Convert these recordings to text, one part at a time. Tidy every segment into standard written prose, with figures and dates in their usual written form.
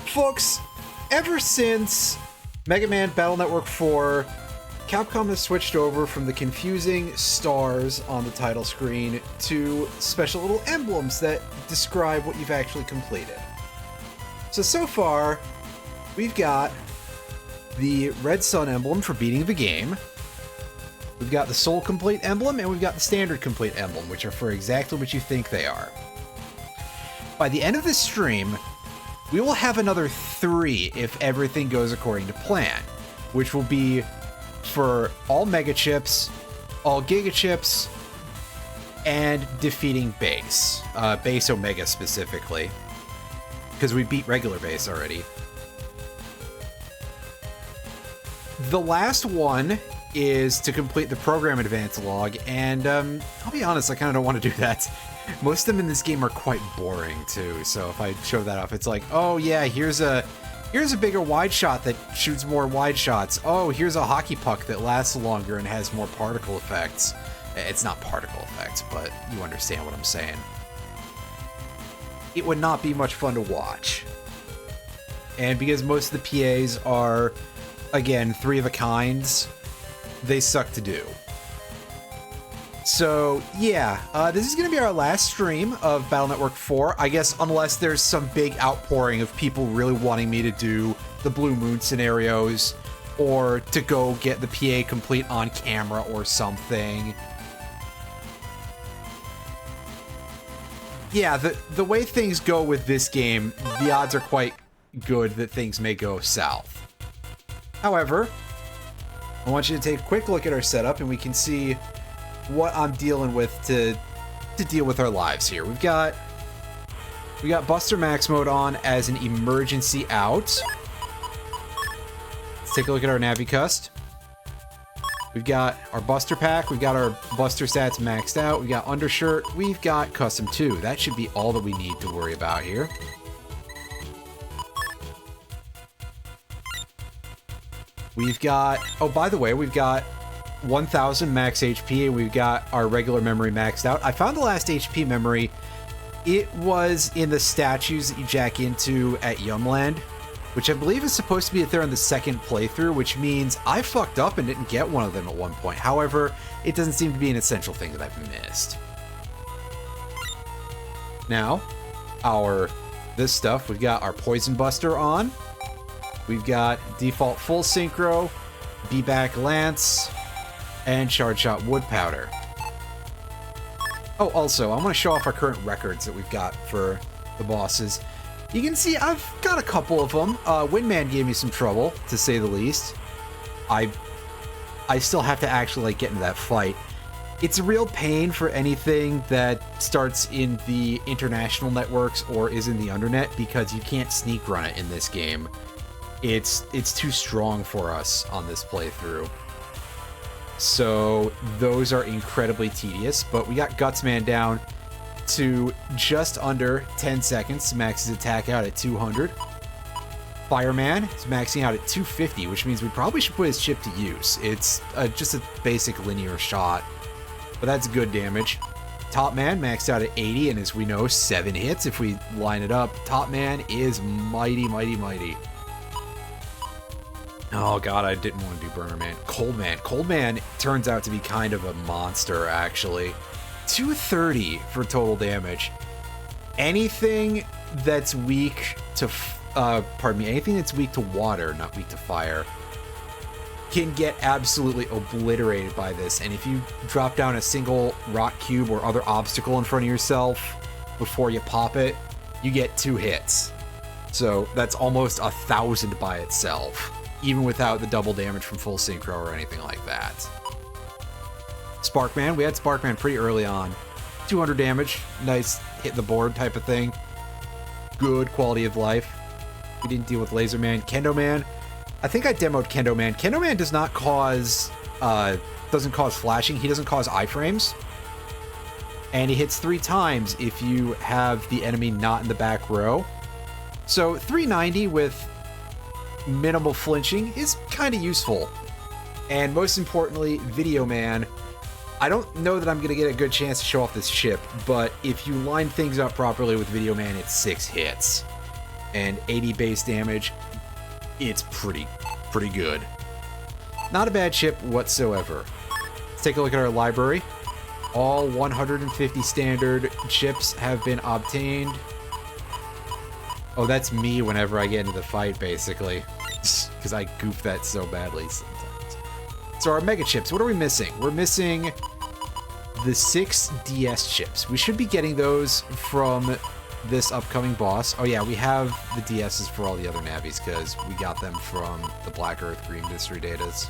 Folks, ever since Mega Man Battle Network 4, Capcom has switched over from the confusing stars on the title screen to special little emblems that describe what you've actually completed. So far, we've got the Red Sun emblem for beating the game, we've got the Soul Complete emblem, and we've got the Standard Complete emblem, which are for exactly what you think they are. By the end of this stream, we will have another 3 if everything goes according to plan, which will be for all Mega Chips, all Giga Chips, and defeating Base. Base Omega specifically, because we beat regular Base already. The last one is to complete the Program Advance log, and I'll be honest, I kind of don't want to do that. Most of them in this game are quite boring too, so if I show that off, it's like, oh yeah, here's a bigger wide shot that shoots more wide shots. Oh, here's a hockey puck that lasts longer and has more particle effects. It's not particle effects, but you understand what I'm saying. It would not be much fun to watch. And because most of the PAs are, again, 3 of a kinds, they suck to do. So, yeah, this is going to be our last stream of Battle Network 4, I guess, unless there's some big outpouring of people really wanting me to do the Blue Moon scenarios, or to go get the PA complete on camera or something. Yeah, the way things go with this game, the odds are quite good that things may go south. However, I want you to take a quick look at our setup, and we can see what I'm dealing with to deal with our lives here. We got Buster Max mode on as an emergency out. Let's take a look at our Navicust. We've got our Buster Pack, we've got our Buster stats maxed out, we've got Undershirt, we've got Custom 2. That should be all that we need to worry about here. We've got, oh, by the way, we've got 1000 max HP, and we've got our regular memory maxed out. I found the last HP memory. It was in the statues that you jack into at Yumland, which I believe is supposed to be there on the second playthrough, which means I fucked up and didn't get one of them at one point. However, it doesn't seem to be an essential thing that I've missed. Now, this stuff, we've got our Poison Buster on. We've got default full synchro, B-back Lance, and Shard Shot Wood Powder. Oh, also, I want to show off our current records that we've got for the bosses. You can see I've got a couple of them. Windman gave me some trouble, to say the least. I still have to actually get into that fight. It's a real pain for anything that starts in the international networks or is in the Undernet, because you can't sneak run it in this game. It's too strong for us on this playthrough. So those are incredibly tedious, but we got Gutsman down to just under 10 seconds to max his attack out at 200. Fireman is maxing out at 250, which means we probably should put his chip to use. It's just a basic linear shot, but that's good damage. Top Man maxed out at 80, and as we know, 7 hits if we line it up. Top Man is mighty, mighty, mighty. Oh god, I didn't want to do Burner Man. Cold Man. Cold Man turns out to be kind of a monster, actually. 230 for total damage. Anything that's weak to, anything that's weak to water, not weak to fire, can get absolutely obliterated by this. And if you drop down a single rock cube or other obstacle in front of yourself before you pop it, you get 2 hits. So that's almost 1,000 by itself, even without the double damage from full synchro or anything like that. Sparkman, we had Sparkman pretty early on. 200 damage, nice hit the board type of thing. Good quality of life. We didn't deal with Laser Man. Kendo Man, I think I demoed Kendo Man. Kendo Man does not cause, doesn't cause flashing. He doesn't cause iframes. And he hits 3 times if you have the enemy not in the back row. So 390 with minimal flinching is kind of useful. And most importantly, Video Man. I don't know that I'm going to get a good chance to show off this chip, but if you line things up properly with Video Man, it's 6 hits. and 80 base damage. It's pretty good. Not a bad chip whatsoever. Let's take a look at our library. All 150 standard chips have been obtained. Oh, that's me whenever I get into the fight, basically. Because I goof that so badly sometimes. So our mega chips, what are we missing? We're missing the 6 DS chips. We should be getting those from this upcoming boss. Oh yeah, we have the DSs for all the other navies because we got them from the Black Earth Green Mystery Datas.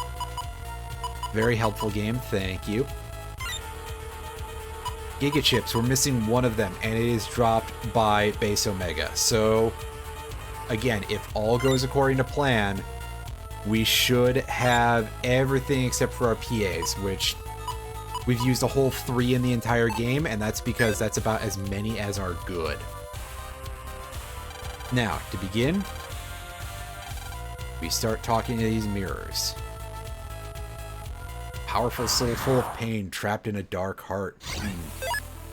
Very helpful game, thank you. Giga chips, we're missing one of them, and it is dropped by base Omega. So, again, if all goes according to plan, we should have everything except for our PAs, which we've used a whole 3 in the entire game, and that's because that's about as many as are good. Now, to begin, we start talking to these mirrors. Powerful soul full of pain, trapped in a dark heart.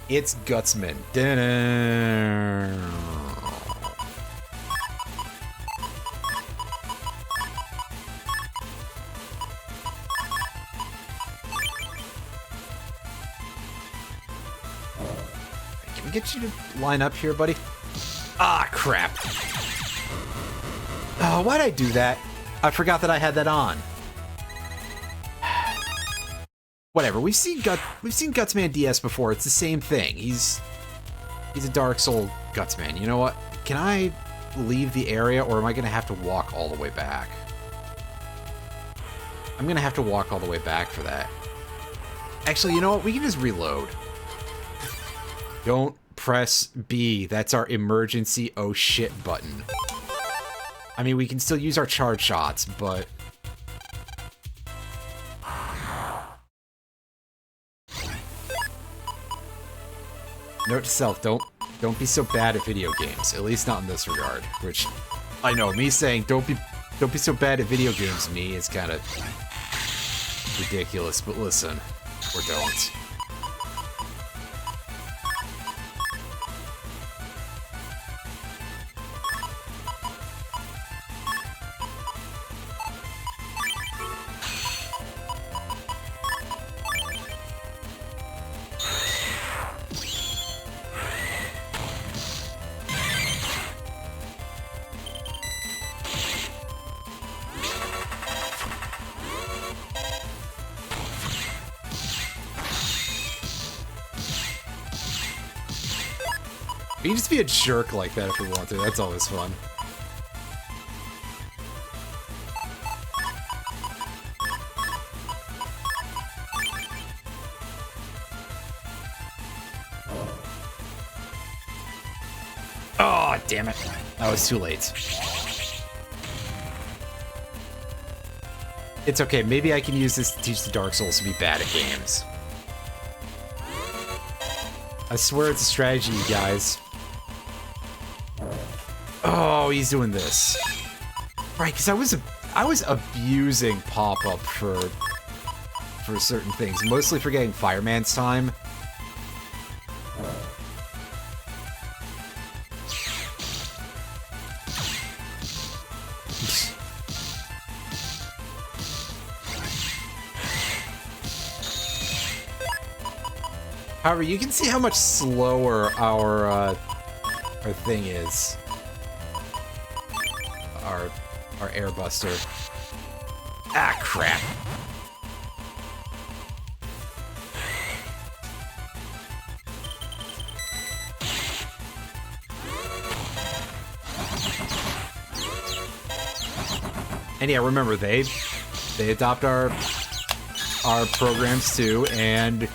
It's Gutsman. Da-da. Can we get you to line up here, buddy? Ah, crap. Oh, why'd I do that? I forgot that I had that on. Whatever, we've seen Gutsman DS before. It's the same thing. He's a Dark Soul Gutsman. You know what? Can I leave the area, or am I gonna have to walk all the way back? I'm gonna have to walk all the way back for that. Actually, you know what? We can just reload. Don't press B. That's our emergency oh shit button. I mean, we can still use our charge shots, but note to self, don't be so bad at video games, at least not in this regard. Which, I know, me saying don't be so bad at video games, me, is kind of ridiculous, but listen, or don't. We can just be a jerk like that if we want to. That's always fun. Oh, damn it. I was too late. It's okay. Maybe I can use this to teach the Dark Souls to be bad at games. I swear it's a strategy, you guys. Oh, he's doing this. Right, because I was abusing pop-up for certain things, mostly for getting Fireman's time. However, you can see how much slower our thing is. Our air buster. Ah, crap. And yeah, remember, they adopt our programs too, and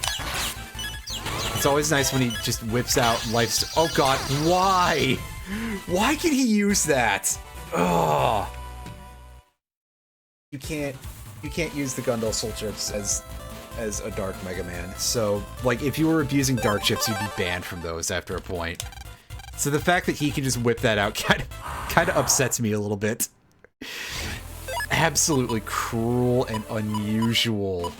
it's always nice when he just whips out life's. Oh god, why? Why can he use that? Ugh. You can't use the Gundel Soul Chips as a Dark Mega Man. So, like, if you were abusing Dark Chips, you'd be banned from those after a point. So the fact that he can just whip that out kind of upsets me a little bit. Absolutely cruel and unusual.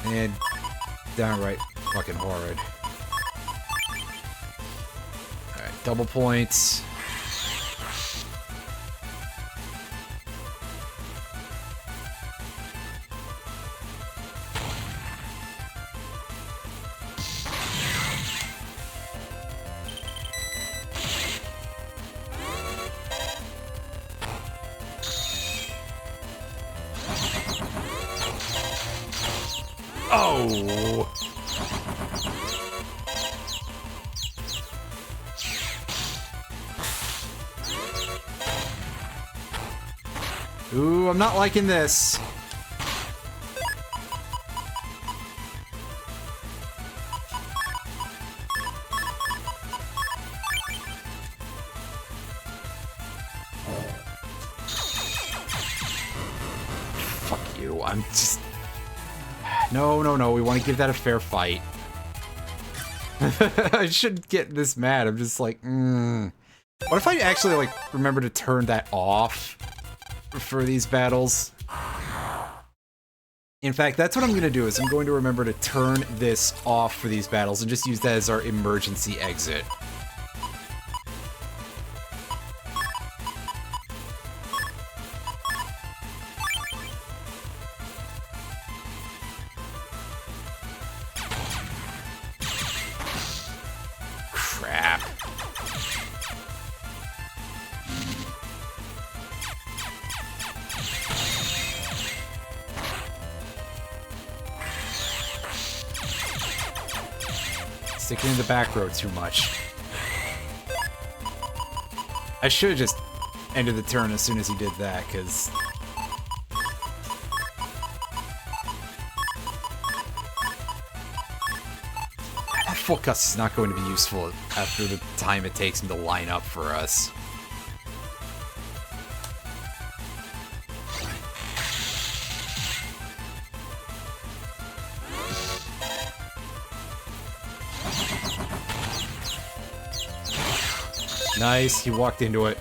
And downright fucking horrid. double points. Oh! Ooh, I'm not liking this. Fuck you, I'm just... No, no, no, we want to give that a fair fight. I shouldn't get this mad, I'm just like, What if I actually, like, remember to turn that off for these battles? In fact, that's what I'm going to do, is I'm going to remember to turn this off for these battles and just use that as our emergency exit. Crap. Sticking in the back row too much. I should have just ended the turn as soon as he did that, because... that full cust is not going to be useful after the time it takes him to line up for us. Nice, he walked into it.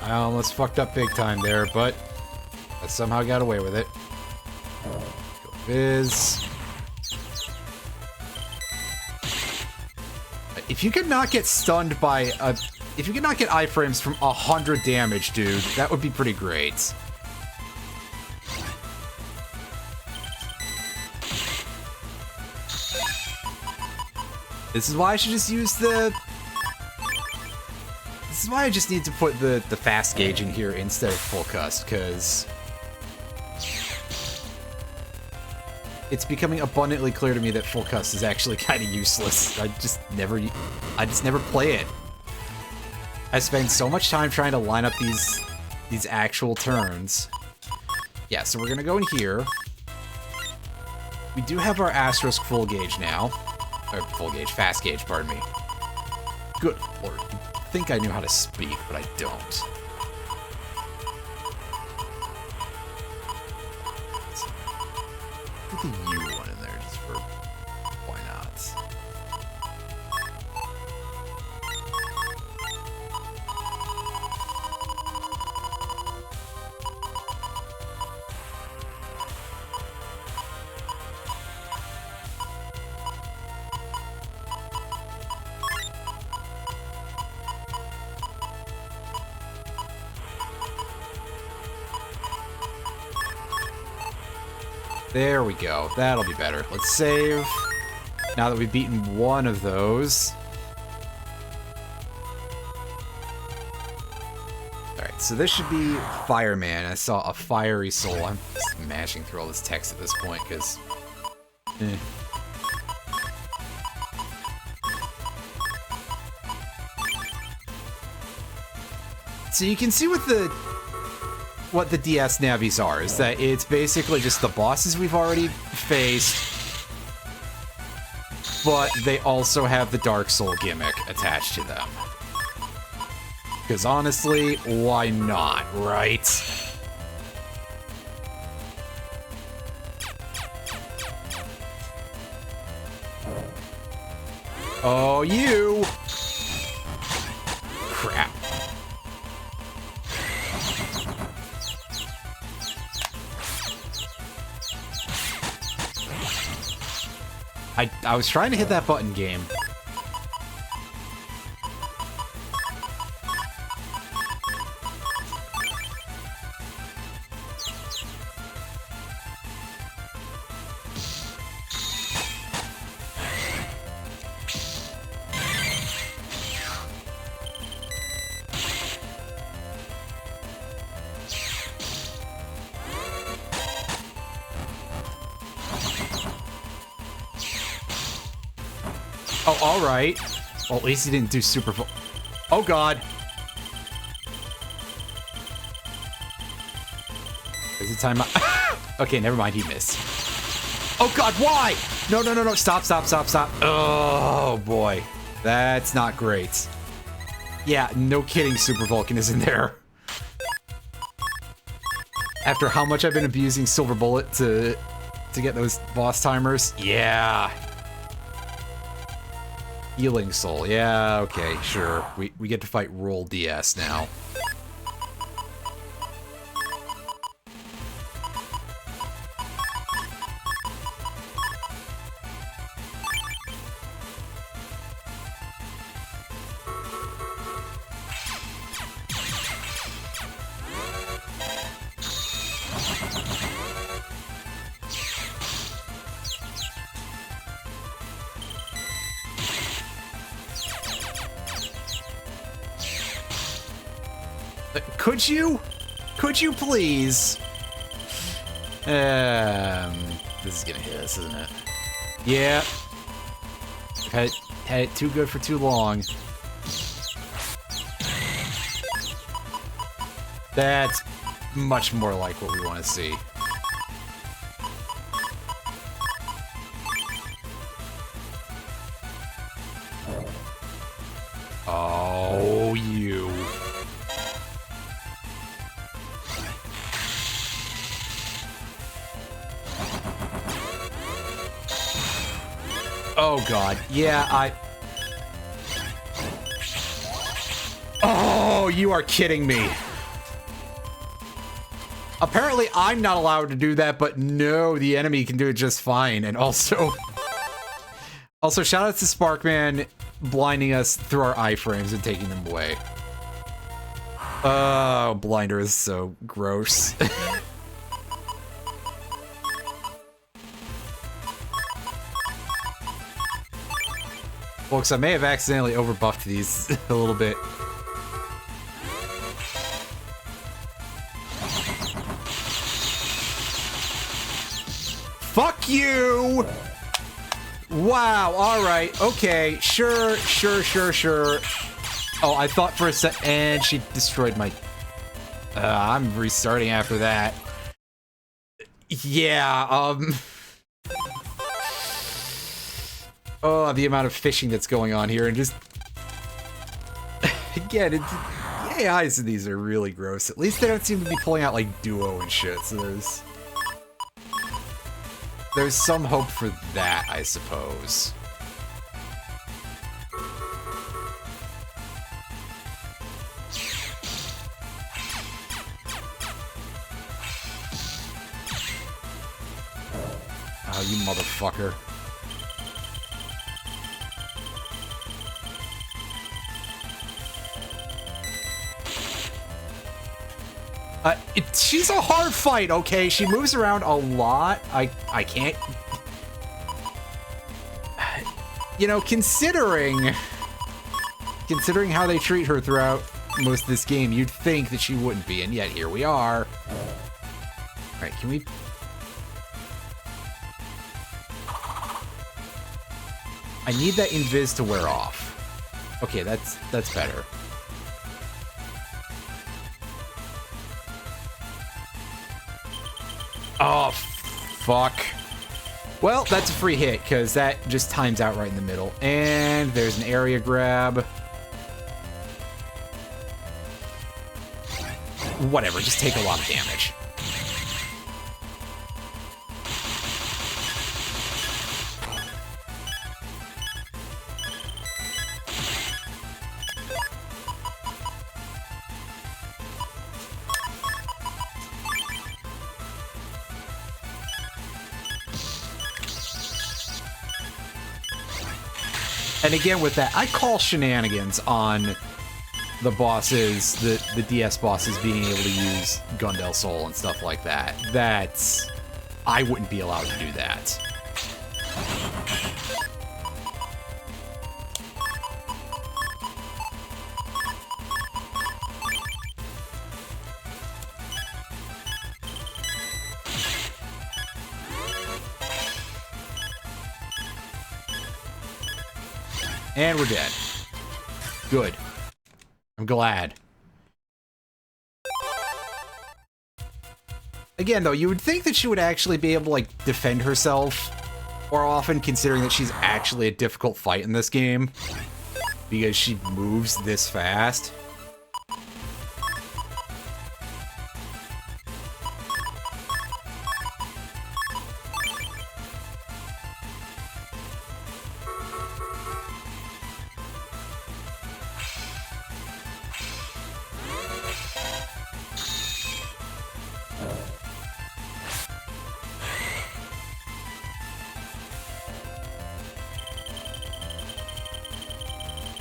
I almost fucked up big time there, but I somehow got away with it. Go Fizz. If you could not get stunned by a... if you could not get iframes from 100 damage, dude, that would be pretty great. This is why I should just use the... this is why I just need to put the fast gauge in here instead of full cust, because... it's becoming abundantly clear to me that full cust is actually kind of useless. I just never play it. I spend so much time trying to line up these actual turns. Yeah, so we're gonna go in here. We do have our asterisk full gauge now. Or full gauge, fast gauge, pardon me. Good lord. I think I knew how to speak, but I don't. Put the U one in there just for why not. There we go. That'll be better. Let's save. Now that we've beaten one of those. Alright, so this should be Fireman. I saw a fiery soul. I'm just mashing through all this text at this point, because... So you can see what the DS navies are, is that it's basically just the bosses we've already faced, but they also have the Dark Soul gimmick attached to them. Because honestly, why not, right? Oh, you! Crap. I was trying to hit that button game. Oh, all right. Well, at least he didn't do super full. Oh, God. Is it time? Okay, never mind. He missed. Oh, God. Why? No, no, no, no. Stop, stop, stop, stop. Oh, boy. That's not great. Yeah, no kidding. Super Vulcan is in there. After how much I've been abusing Silver Bullet to get those boss timers. Yeah. Healing Soul. Yeah, okay, sure. We get to fight Roll DS now. Could you please? This is gonna hit us, isn't it? Yeah. Had it too good for too long. That's much more like what we want to see. Oh, you. Oh, God. Yeah, Oh, you are kidding me. Apparently, I'm not allowed to do that, but no, the enemy can do it just fine. And also... Also, shout out to Sparkman blinding us through our iframes and taking them away. Oh, Blinder is so gross. Folks, I may have accidentally overbuffed these a little bit. Fuck you! Wow, alright, okay, sure. Oh, I thought for a sec, and she destroyed my... I'm restarting after that. Yeah, Oh, the amount of fishing that's going on here, and just... Again, the AIs in these are really gross. At least they don't seem to be pulling out, like, Duo and shit, so there's some hope for that, I suppose. Oh, you motherfucker. She's a hard fight, okay? She moves around a lot. I can't... You know, considering how they treat her throughout most of this game, you'd think that she wouldn't be, and yet here we are. Alright, can we... I need that invis to wear off. Okay, that's better. Oh, fuck. Well, that's a free hit, because that just times out right in the middle. And there's an area grab. Whatever, just take a lot of damage. And again, with that, I call shenanigans on the bosses, the DS bosses being able to use Gundel Soul and stuff like that. That's... I wouldn't be allowed to do that. And we're dead. Good. I'm glad. Again, though, you would think that she would actually be able to, like, defend herself more often, considering that she's actually a difficult fight in this game. Because she moves this fast.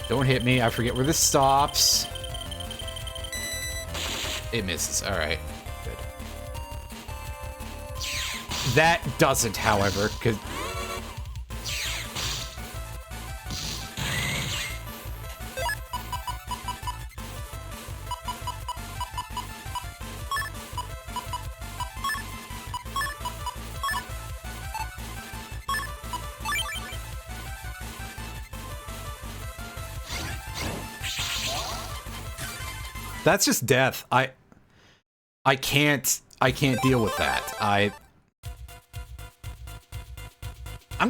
Don't hit me. I forget where this stops. It misses. All right. Good. That doesn't, however, because... That's just death. I can't deal with that. I'm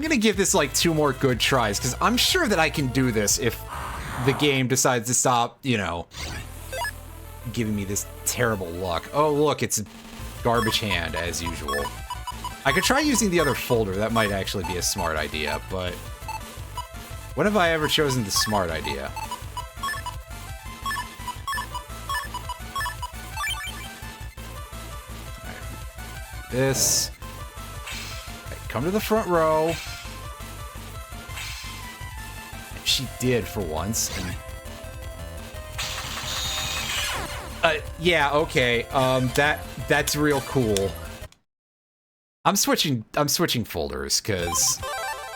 gonna give this like 2 more good tries, because I'm sure that I can do this if the game decides to stop, you know, giving me this terrible luck. Oh, look, it's a garbage hand, as usual. I could try using the other folder. That might actually be a smart idea, but when have I ever chosen the smart idea? This. Okay, come to the front row. And she did for once. And... yeah, okay. That's real cool. I'm switching folders because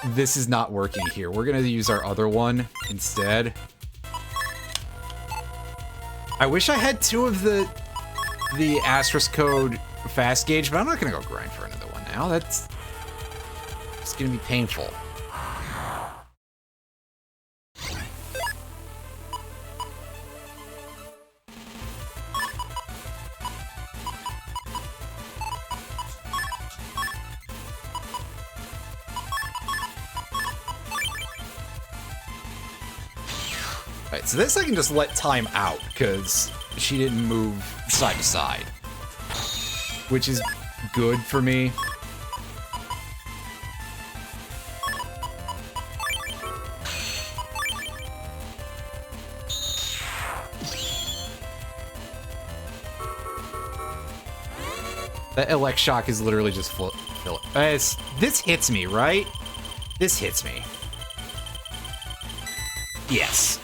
this is not working here. We're gonna use our other one instead. I wish I had 2 of the asterisk code fast gauge, but I'm not gonna go grind for another one now. That's it's gonna be painful. Alright, so this I can just let time out because she didn't move side to side, which is good for me. That elect shock is literally just full. This hits me, right? This hits me. Yes.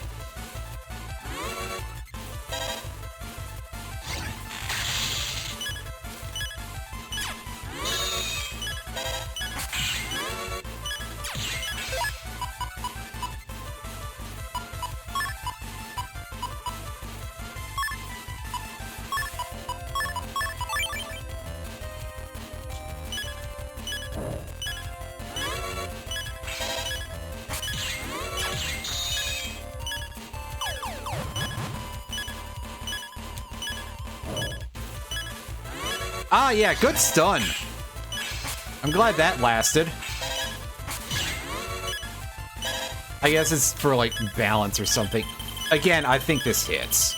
Ah, yeah, good stun. I'm glad that lasted. I guess it's for, like, balance or something. Again, I think this hits.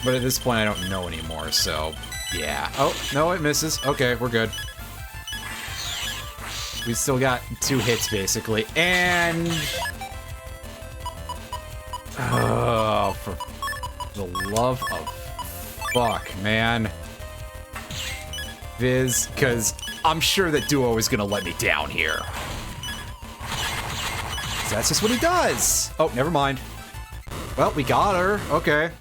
But at this point, I don't know anymore, so... yeah. Oh, no, it misses. Okay, we're good. We still got 2 hits, basically. And... oh, for the love of fuck, man. Viz, because I'm sure that Duo is going to let me down here. That's just what he does. Oh, never mind. Well, we got her. Okay.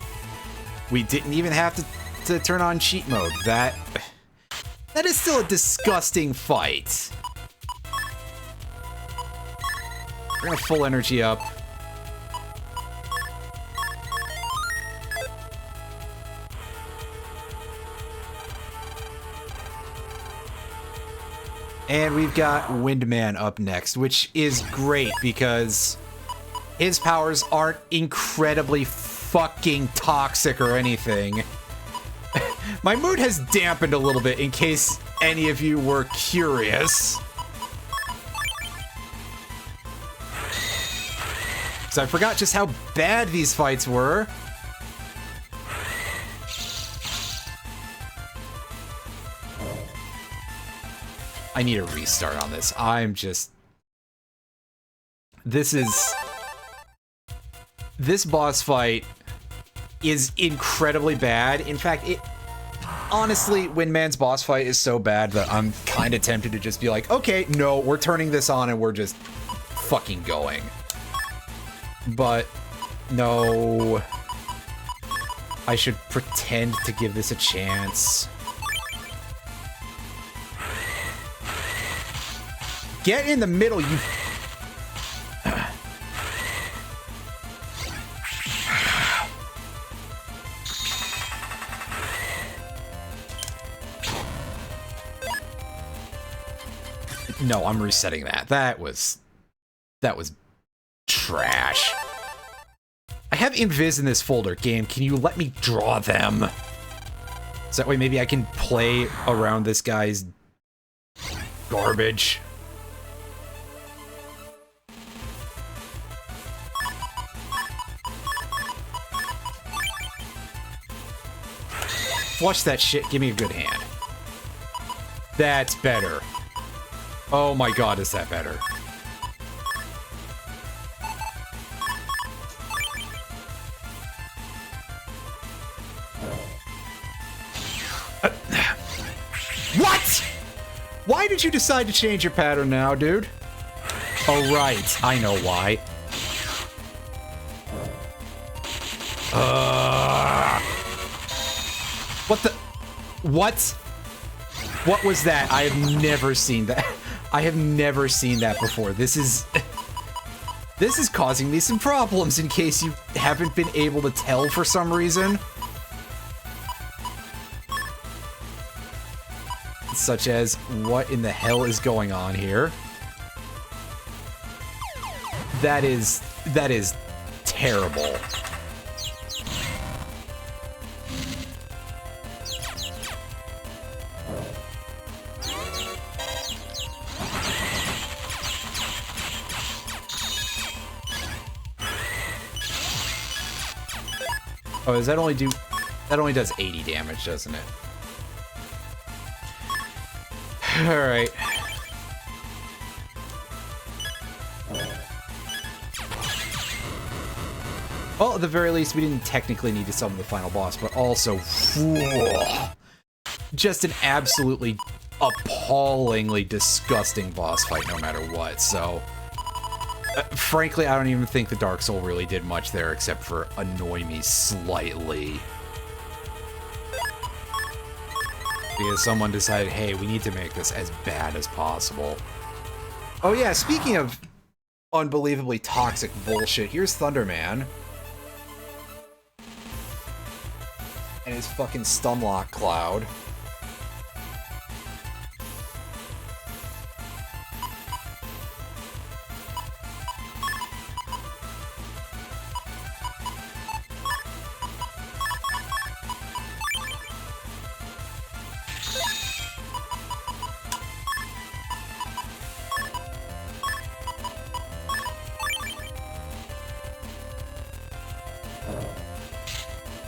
We didn't even have to turn on cheat mode. That is still a disgusting fight. We're gonna full energy up. And we've got Windman up next, which is great because his powers aren't incredibly fucking toxic or anything. My mood has dampened a little bit in case any of you were curious. So I forgot just how bad these fights were. I need a restart on this. This boss fight is incredibly bad. In fact, honestly, Windman's boss fight is so bad that I'm kind of tempted to just be like, okay, no, we're turning this on and we're just fucking going. But no, I should pretend to give this a chance. Get in the middle, you... No, I'm resetting that. That was trash. I have invis in this folder. Game, can you let me draw them? So that way maybe I can play around this guy's garbage. Flush that shit. Give me a good hand. That's better. Oh my god, is that better? What? Why did you decide to change your pattern now, dude? Oh, right. I know why. What the... What? What was that? I have never seen that. I have never seen that before. This is causing me some problems in case you haven't been able to tell for some reason. Such as, what in the hell is going on here? That is terrible. Oh, does that only do... That only does 80 damage, doesn't it? Alright. Well, at the very least, we didn't technically need to summon the final boss, but also... Whoa, just an absolutely appallingly disgusting boss fight no matter what, so... frankly, I don't even think the Dark Soul really did much there except for annoy me slightly. Because someone decided, hey, we need to make this as bad as possible. Oh yeah, speaking of unbelievably toxic bullshit, here's Thunderman. And his fucking Stunlock Cloud.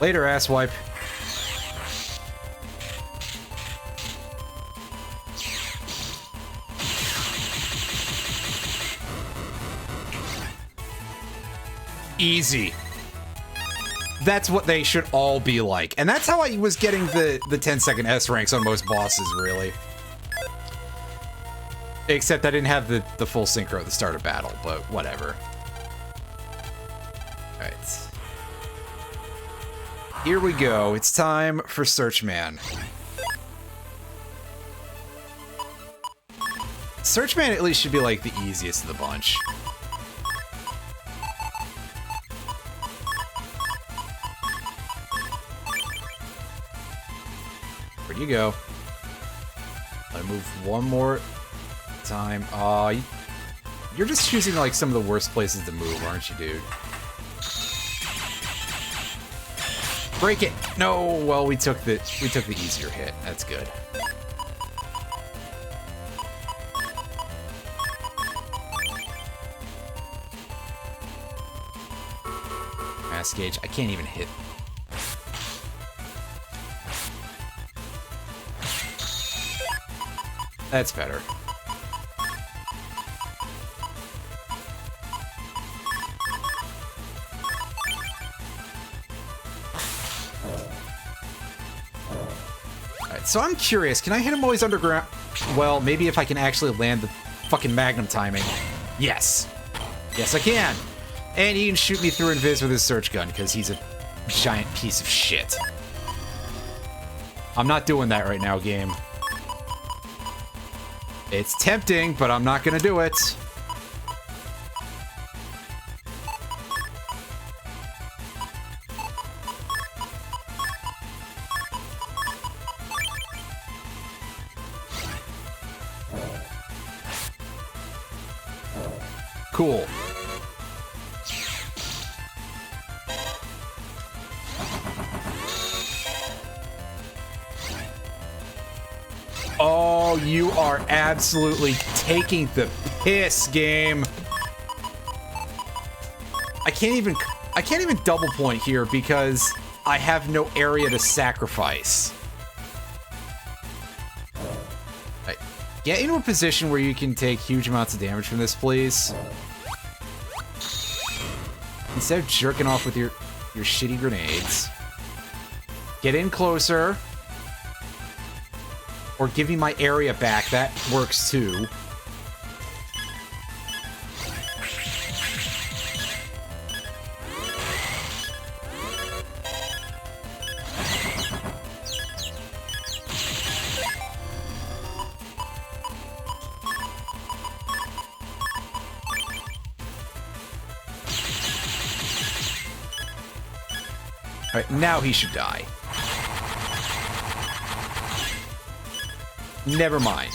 Later, asswipe. Easy. That's what they should all be like. And that's how I was getting the 10-second S ranks on most bosses, really. Except I didn't have the full synchro at the start of battle, but whatever. Alright. Here we go. It's time for Searchman. Searchman at least should be like the easiest of the bunch. Where'd you go? I move one more time. You're just choosing like some of the worst places to move, aren't you, dude? Break it! No, well we took the easier hit. That's good. Mass gauge. I can't even hit. That's better. Alright, so I'm curious, can I hit him while he's underground? Well, maybe if I can actually land the fucking Magnum timing. Yes. Yes, I can. And he can shoot me through invis with his search gun, because he's a giant piece of shit. I'm not doing that right now, game. It's tempting, but I'm not gonna do it. Cool. Oh, you are absolutely taking the piss, game. I can't even double point here because I have no area to sacrifice. Right. Get into a position where you can take huge amounts of damage from this, please. Instead of jerking off with your shitty grenades. Get in closer. Or give me my area back. That works too. Alright, now he should die. Never mind.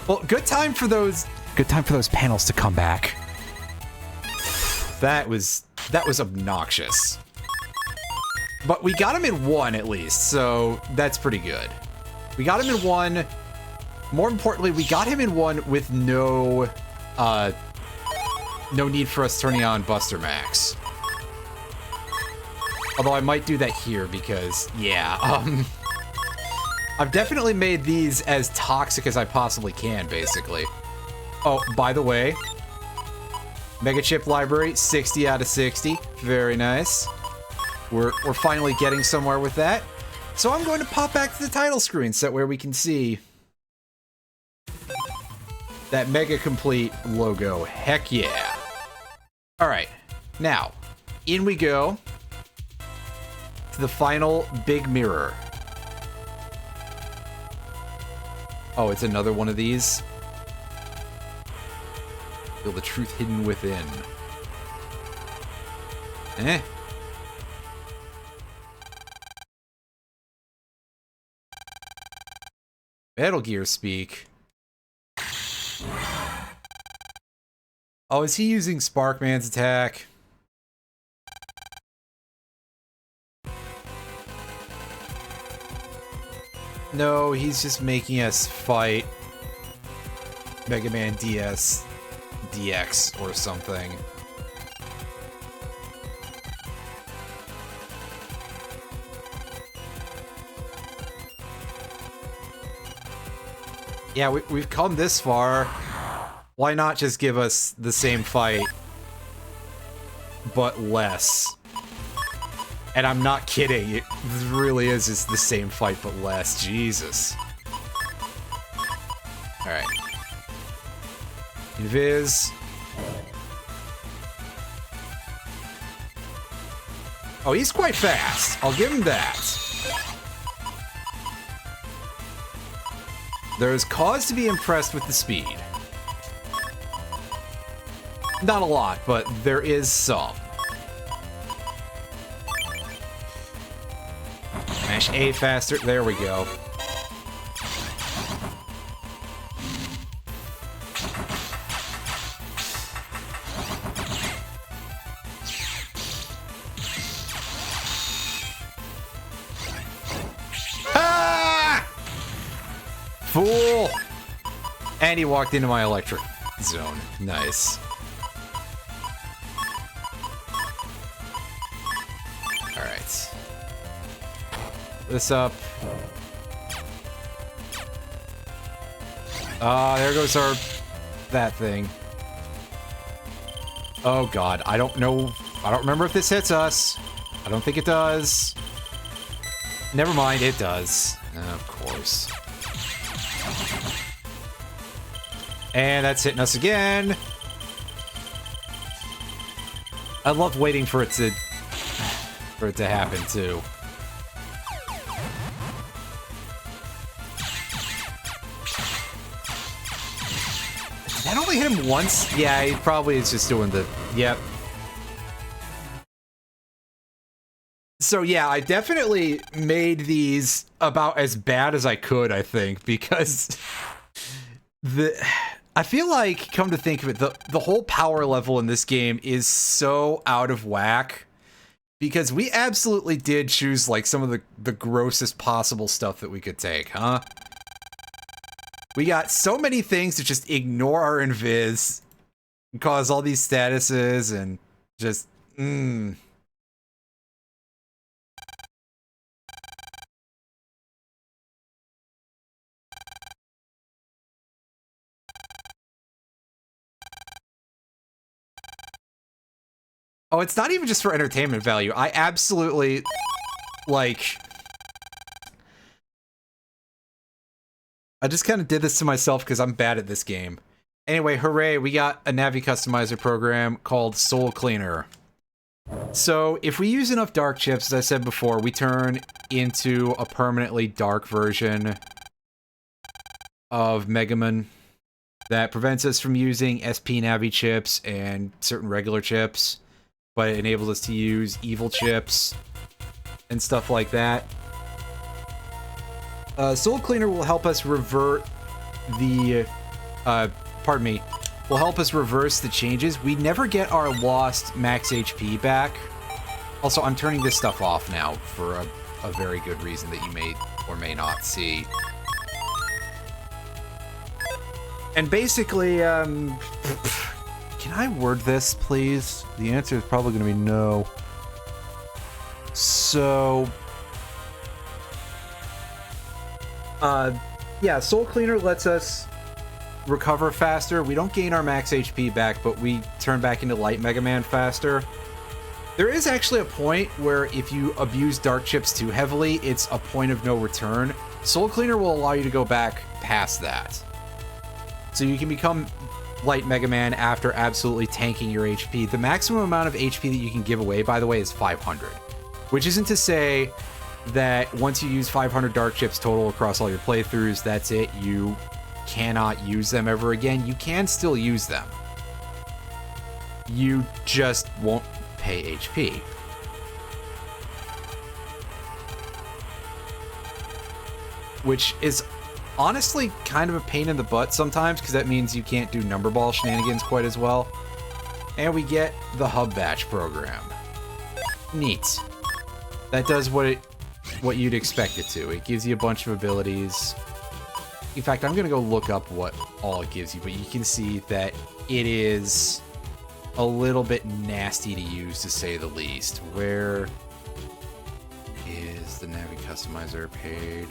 Well, good time for those panels to come back. That was obnoxious. But we got him in one at least, so that's pretty good. We got him in one. More importantly, we got him in one with no need for us turning on Buster Max. Although I might do that here because, yeah, I've definitely made these as toxic as I possibly can, basically. Oh, by the way, Mega Chip Library, 60 out of 60. Very nice. We're finally getting somewhere with that. So I'm going to pop back to the title screen set where we can see that Mega Complete logo. Heck yeah. Alright, now, in we go to the final big mirror. Oh, it's another one of these. Feel the truth hidden within. Eh. Metal Gear speak. Oh, is he using Sparkman's attack? No, he's just making us fight Mega Man DS DX or something. Yeah, we've come this far. Why not just give us the same fight, but less? And I'm not kidding. It really is just the same fight, but less. Jesus. Alright. Invis. Oh, he's quite fast. I'll give him that. There is cause to be impressed with the speed. Not a lot, but there is some. Mash A faster. There we go. Ah! Fool! And he walked into my electric zone. Nice. This up. There goes our... that thing. Oh god, I don't know... I don't remember if this hits us. I don't think it does. Never mind, it does. Of course. And that's hitting us again. I love waiting for it to happen, too. That only hit him once? Yeah, he probably is just doing the... Yep. So yeah, I definitely made these about as bad as I could, I think, because... I feel like, come to think of it, the whole power level in this game is so out of whack. Because we absolutely did choose, like, some of the grossest possible stuff that we could take, huh? We got so many things to just ignore our invis, and cause all these statuses, and just, Oh, it's not even just for entertainment value. I absolutely, like... I just kind of did this to myself because I'm bad at this game. Anyway, hooray, we got a Navi customizer program called Soul Cleaner. So, if we use enough dark chips, as I said before, we turn into a permanently dark version of Mega Man that prevents us from using SP Navi chips and certain regular chips, but it enables us to use evil chips and stuff like that. Soul Cleaner will help us revert the, will help us reverse the changes. We never get our lost max HP back. Also, I'm turning this stuff off now for a very good reason that you may or may not see. And basically, can I word this, please? The answer is probably going to be no. So... yeah, Soul Cleaner lets us recover faster. We don't gain our max HP back, but we turn back into Light Mega Man faster. There is actually a point where if you abuse dark chips too heavily, it's a point of no return. Soul Cleaner will allow you to go back past that. So you can become Light Mega Man after absolutely tanking your HP. The maximum amount of HP that you can give away, by the way, is 500. Which isn't to say that once you use 500 dark chips total across all your playthroughs, that's it. You cannot use them ever again. You can still use them. You just won't pay HP. Which is honestly kind of a pain in the butt sometimes, because that means you can't do number ball shenanigans quite as well. And we get the Hub Batch program. Neat. That does what you'd expect it to. It gives you a bunch of abilities. In fact, I'm gonna go look up what all it gives you, but you can see that it is a little bit nasty to use, to say the least. Where is the Navi Customizer page?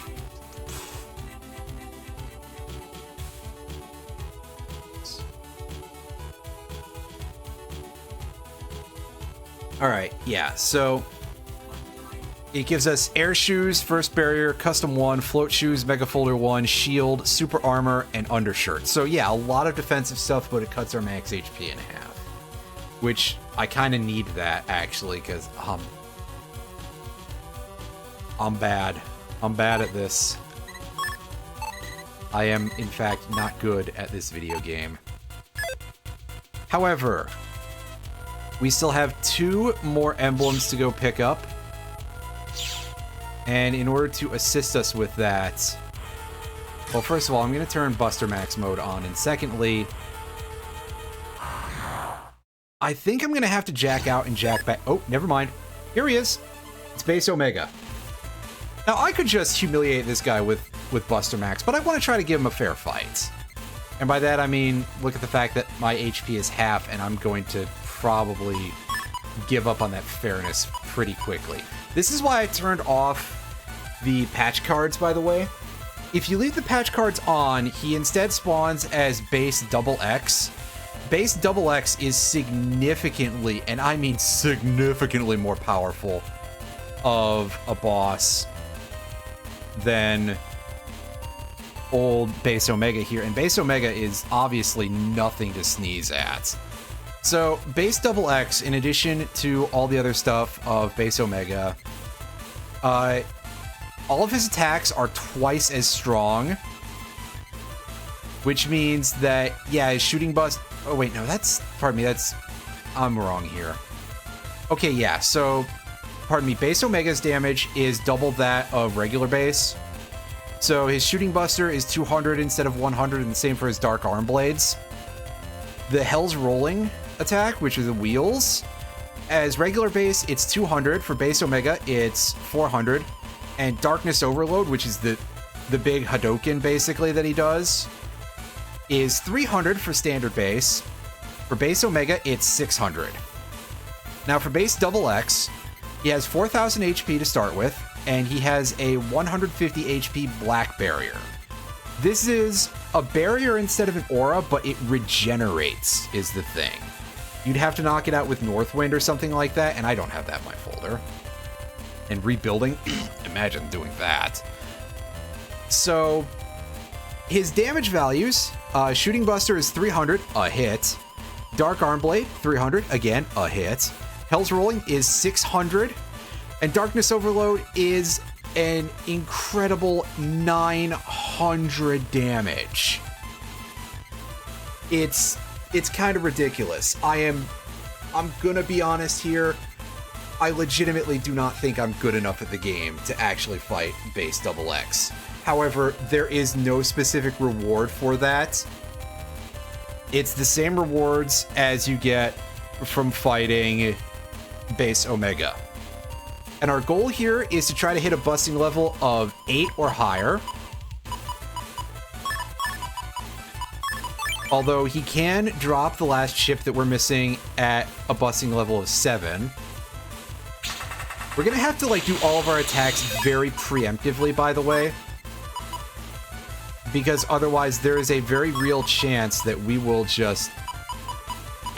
Alright, yeah, so It gives us air shoes, first barrier, custom 1, float shoes, mega folder 1, shield, super armor, and undershirt. So yeah, a lot of defensive stuff, but it cuts our max HP in half. Which I kind of need that actually, because I'm bad. I'm bad at this. I am, in fact, not good at this video game. However, we still have 2 more emblems to go pick up. And in order to assist us with that, well, first of all, I'm going to turn Buster Max mode on. And secondly, I think I'm going to have to jack out and jack back. Oh, never mind. Here he is. It's Base Omega. Now, I could just humiliate this guy with Buster Max, but I want to try to give him a fair fight. And by that, I mean, look at the fact that my HP is half, and I'm going to probably give up on that fairness pretty quickly. This is why I turned off the patch cards, by the way. If you leave the patch cards on, he instead spawns as Base XX. Base XX is significantly, and I mean significantly more powerful of a boss than old Base Omega here. And Base Omega is obviously nothing to sneeze at. So, Base XX, in addition to all the other stuff of Base Omega, all of his attacks are twice as strong, which means that, yeah, his shooting bust... Oh, wait, no, that's... Pardon me, that's... I'm wrong here. Okay, yeah, so... Pardon me, Base Omega's damage is double that of regular base. So his shooting buster is 200 instead of 100, and the same for his Dark Arm Blades. The Hell's Rolling attack, which are the wheels, as regular base, it's 200. For Base Omega, it's 400. And Darkness Overload, which is the big Hadouken, basically, that he does, is 300 for standard base. For Base Omega, it's 600. Now, for Base XX, he has 4,000 HP to start with, and he has a 150 HP Black Barrier. This is a barrier instead of an aura, but it regenerates, is the thing. You'd have to knock it out with Northwind or something like that, and I don't have that in my folder. And rebuilding, imagine doing that. So, his damage values, Shooting Buster is 300, a hit. Dark Arm Blade, 300, again, a hit. Hell's Rolling is 600. And Darkness Overload is an incredible 900 damage. It's kind of ridiculous. I'm gonna be honest here. I legitimately do not think I'm good enough at the game to actually fight Base XX. However, there is no specific reward for that. It's the same rewards as you get from fighting Base Omega. And our goal here is to try to hit a busting level of 8 or higher. Although he can drop the last chip that we're missing at a busting level of 7. We're gonna have to like do all of our attacks very preemptively, by the way. Because otherwise there is a very real chance that we will just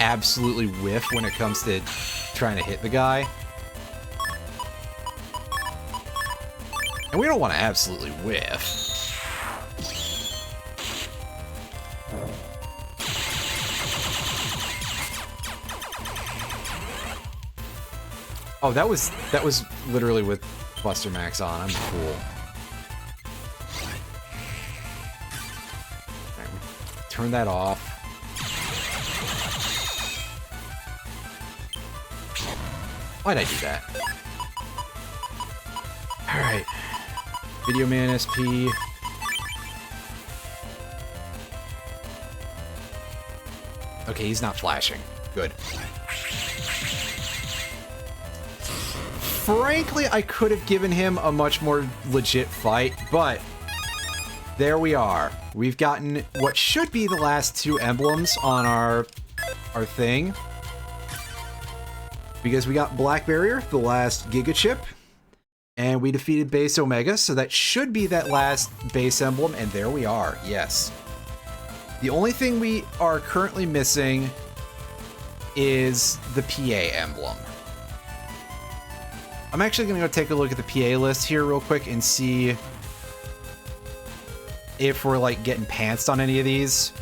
absolutely whiff when it comes to trying to hit the guy. And we don't want to absolutely whiff. Oh, that was literally with Buster Max on. I'm a fool. Right, turn that off. Why'd I do that? Alright. Video Man SP. Okay, he's not flashing. Good. Frankly, I could have given him a much more legit fight, but there we are. We've gotten what should be the last 2 emblems on our thing. Because we got Black Barrier, the last Giga Chip, and we defeated Base Omega, so that should be that last base emblem, and there we are, yes. The only thing we are currently missing is the PA emblem. I'm actually going to go take a look at the PA list here real quick and see if we're, like, getting pantsed on any of these.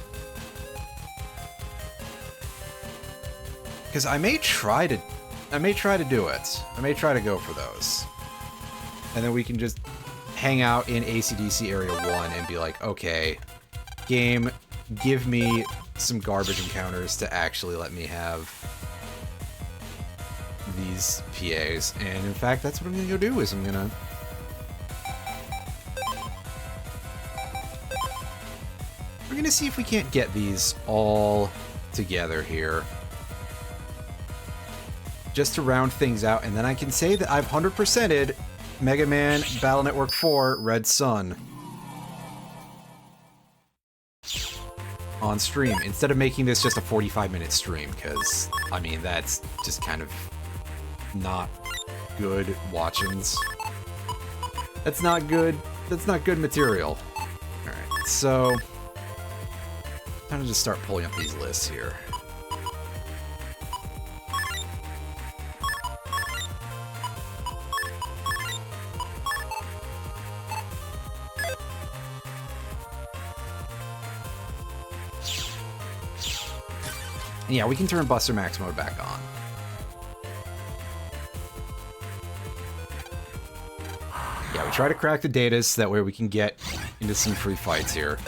Because I may try to do it. I may try to go for those. And then we can just hang out in AC/DC Area 1 and be like, okay, game, give me some garbage encounters to actually let me have these PAs. And in fact, that's what I'm gonna go do, is I'm gonna... We're gonna see if we can't get these all together here. Just to round things out, and then I can say that I've 100%ed Mega Man Battle Network 4 Red Sun on stream, instead of making this just a 45-minute stream, because, I mean, that's just kind of not good watchings. That's not good material. Alright, so... time to just start pulling up these lists here. Yeah, we can turn Buster Max mode back on. Yeah, we try to crack the data so that way we can get into some free fights here.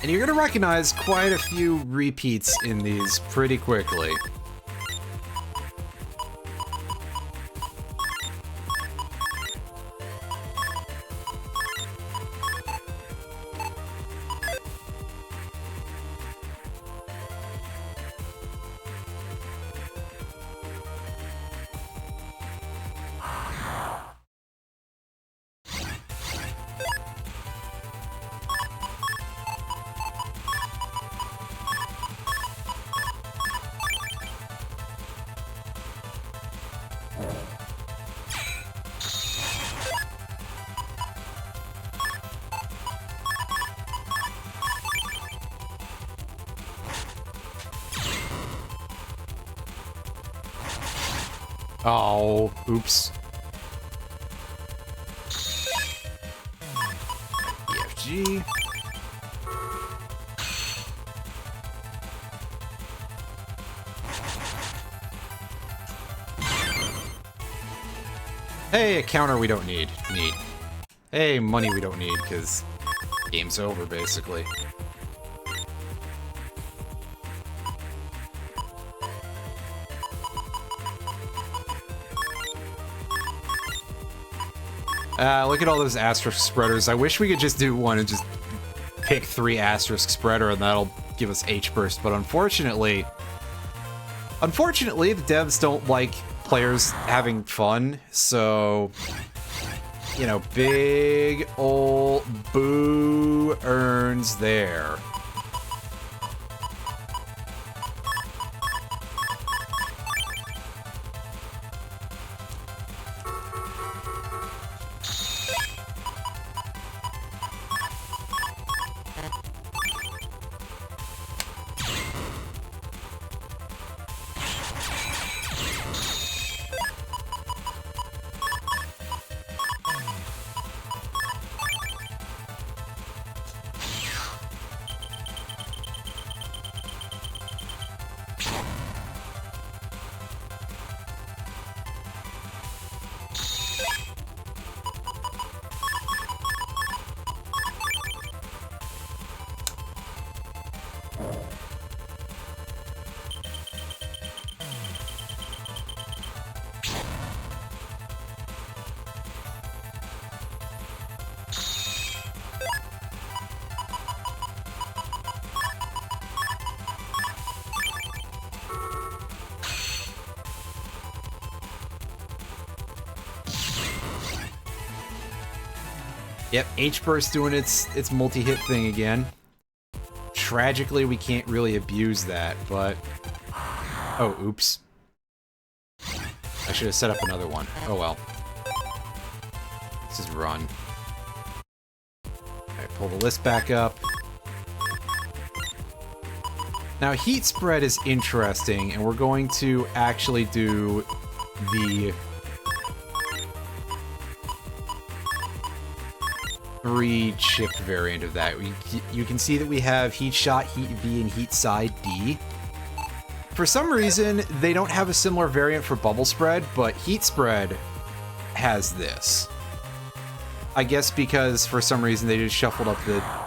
And you're gonna recognize quite a few repeats in these pretty quickly. Oh, oops. EFG. Hey, a counter we don't need. Hey, money we don't need, because game's over, basically. Look at all those asterisk spreaders. I wish we could just do one and just pick 3 asterisk spreader and that'll give us H-burst, but unfortunately, the devs don't like players having fun, so, you know, big ol' boo earns there. Yep, H-Burst doing its multi-hit thing again. Tragically, we can't really abuse that, but... Oh, oops. I should have set up another one. Oh well. Let's just run. Alright, pull the list back up. Now, Heat Spread is interesting, and we're going to actually do the 3-chip variant of that. You can see that we have Heat Shot, Heat V, and Heat Side D. For some reason, they don't have a similar variant for Bubble Spread, but Heat Spread has this. I guess because for some reason they just shuffled up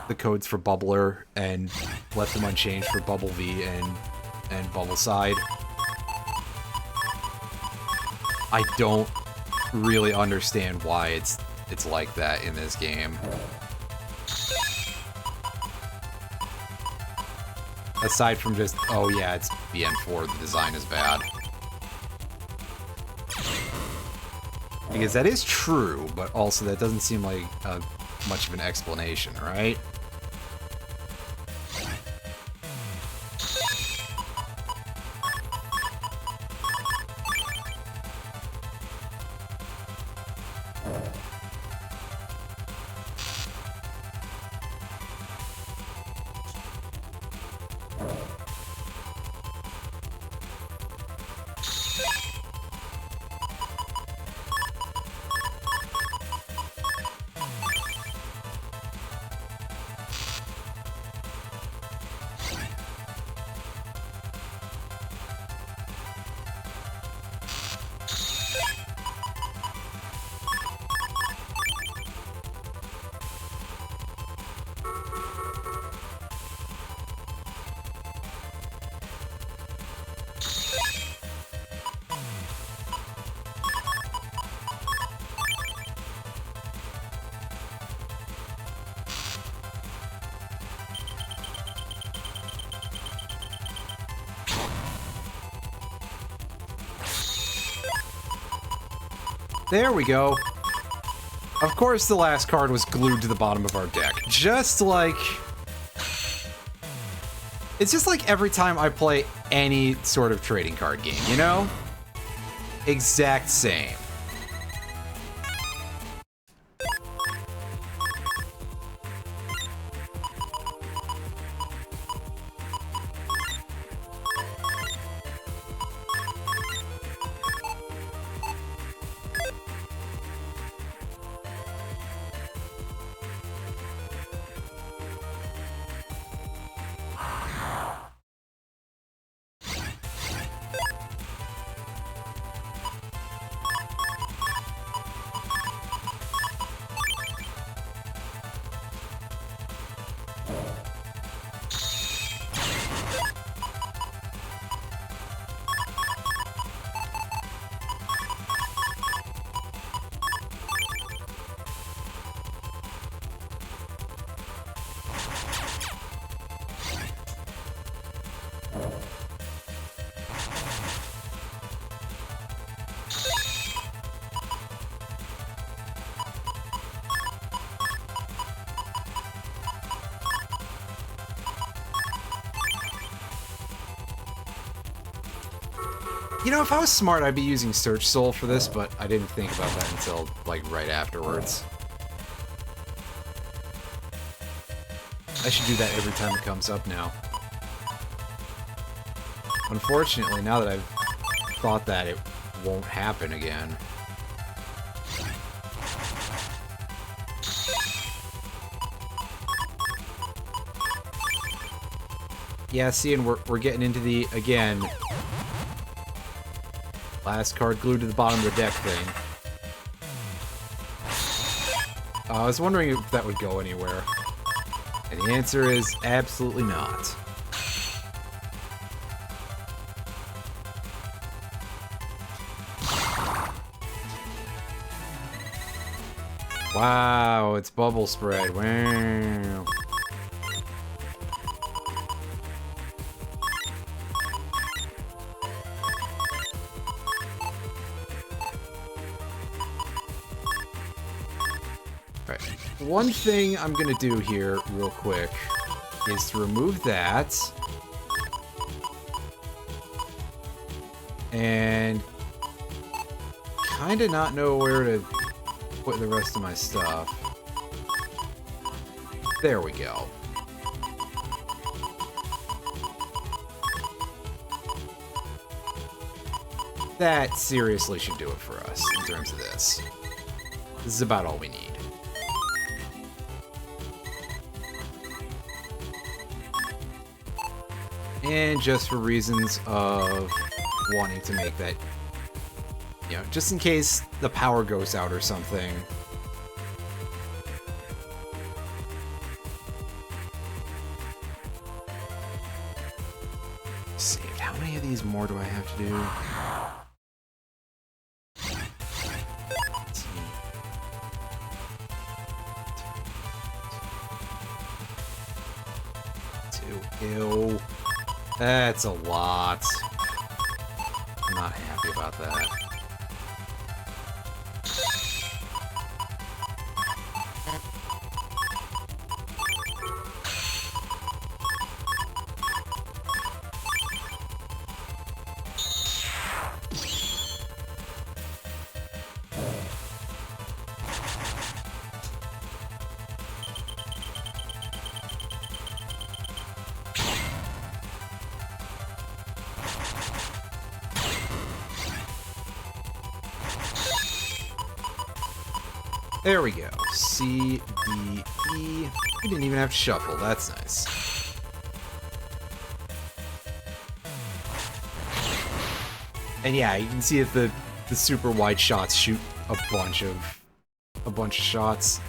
the codes for Bubbler and left them unchanged for Bubble V and Bubble Side. I don't really understand why it's like that in this game. Aside from just, oh yeah, it's BN4, the design is bad. Because that is true, but also that doesn't seem like much of an explanation, right? There we go. Of course the last card was glued to the bottom of our deck. Just like... It's just like every time I play any sort of trading card game, you know? Exact same. You know, if I was smart, I'd be using Search Soul for this, but I didn't think about that until, like, right afterwards. I should do that every time it comes up now. Unfortunately, now that I've thought that, it won't happen again. Yeah, see, and we're getting into the, again... last card glued to the bottom of the deck thing. I was wondering if that would go anywhere. And the answer is absolutely not. Wow, it's Bubble Spread. Wow. Right. One thing I'm gonna do here real quick is to remove that. And kind of not know where to put the rest of my stuff. There we go. That seriously should do it for us in terms of this. This is about all we need. And just for reasons of wanting to make that, you know, just in case the power goes out or something. Saved. How many of these more do I have to do? Ew. That's a lot. I'm not happy about that. There we go. C, D, E. We didn't even have to shuffle. That's nice. And yeah, you can see that the super wide shots shoot a bunch of shots.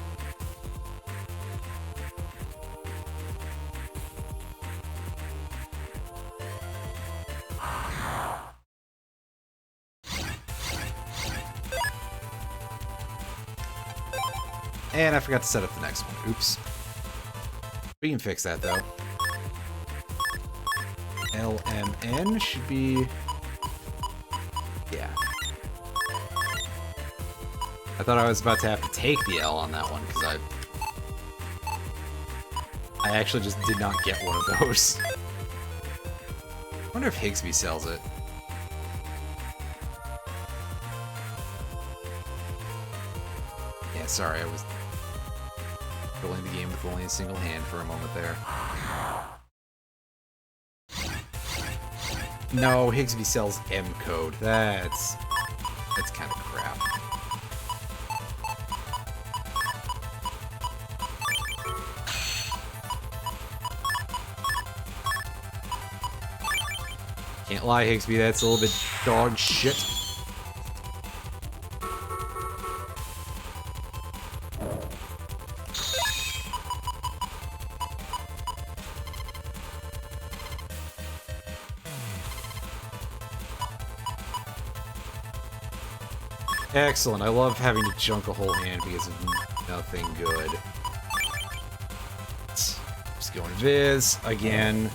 And I forgot to set up the next one. Oops. We can fix that, though. LMN should be... yeah. I thought I was about to have to take the L on that one, because I actually just did not get one of those. I wonder if Higsby sells it. Yeah, sorry, I was... controlling the game with only a single hand for a moment there. No, Higsby sells M code. That's kind of crap. Can't lie, Higsby, that's a little bit dog shit. Excellent. I love having to junk a whole hand because of nothing good. Just going Viz again.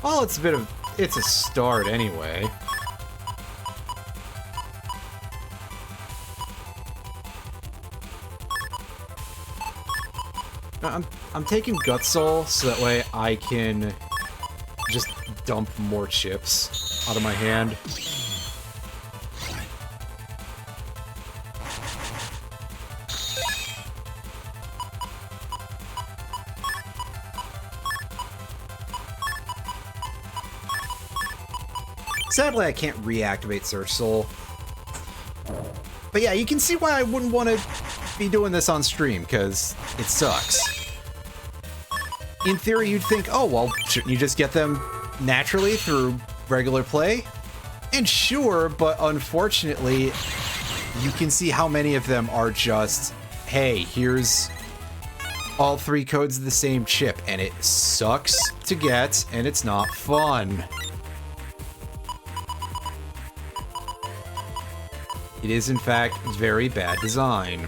Well, it's a start anyway. I'm taking Gut Soul so that way I can just dump more chips out of my hand. Sadly, I can't reactivate Search Soul. But yeah, you can see why I wouldn't want to be doing this on stream, because it sucks. In theory, you'd think, oh, well, shouldn't you just get them naturally through regular play? And sure, but unfortunately, you can see how many of them are just, hey, here's all 3 codes of the same chip, and it sucks to get, and it's not fun. It is, in fact, very bad design.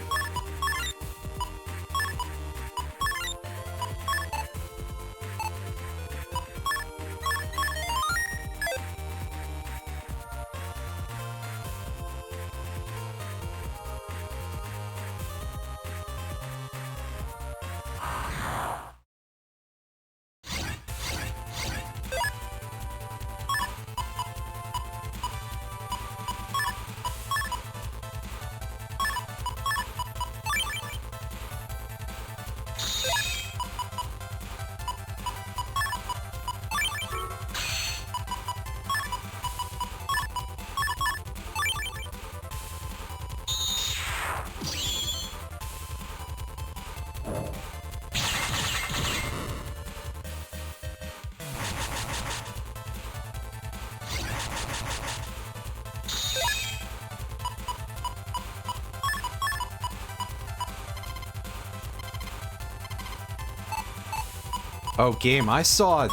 Oh, game, I saw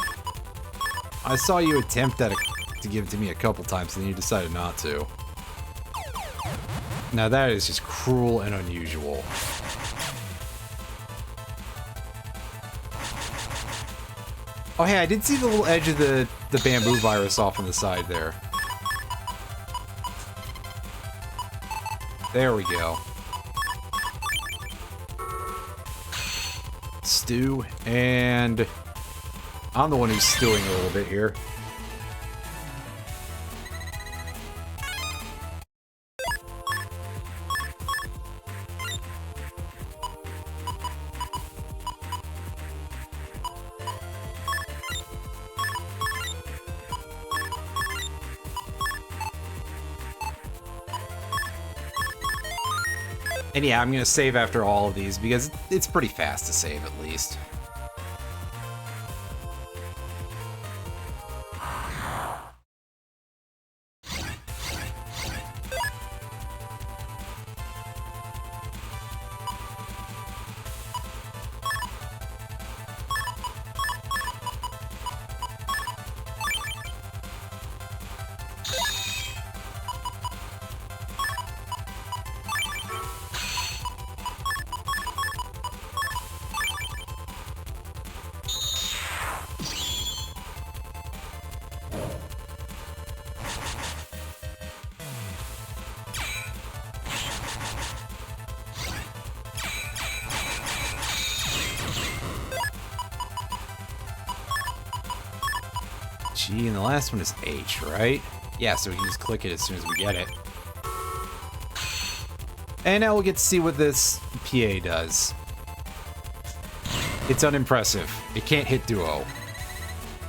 you attempt to give it to me a couple times, and then you decided not to. Now that is just cruel and unusual. Oh hey, I did see the little edge of the bamboo virus off on the side there. There we go. Stew, and I'm the one who's stewing a little bit here. And yeah, I'm gonna save after all of these because it's pretty fast to save at least. G, and the last one is H, right? Yeah, so we can just click it as soon as we get it. And now we'll get to see what this PA does. It's unimpressive. It can't hit duo.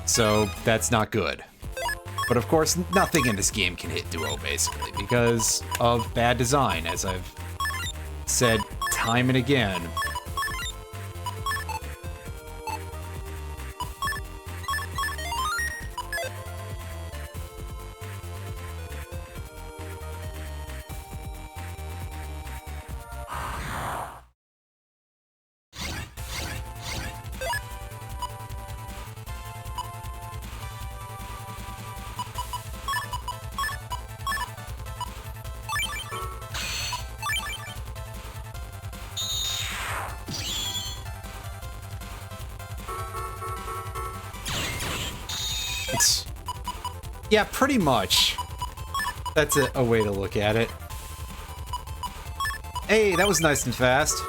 So that's not good. But of course, nothing in this game can hit duo, basically, because of bad design, as I've said time and again. Yeah, pretty much. That's a way to look at it. Hey, that was nice and fast.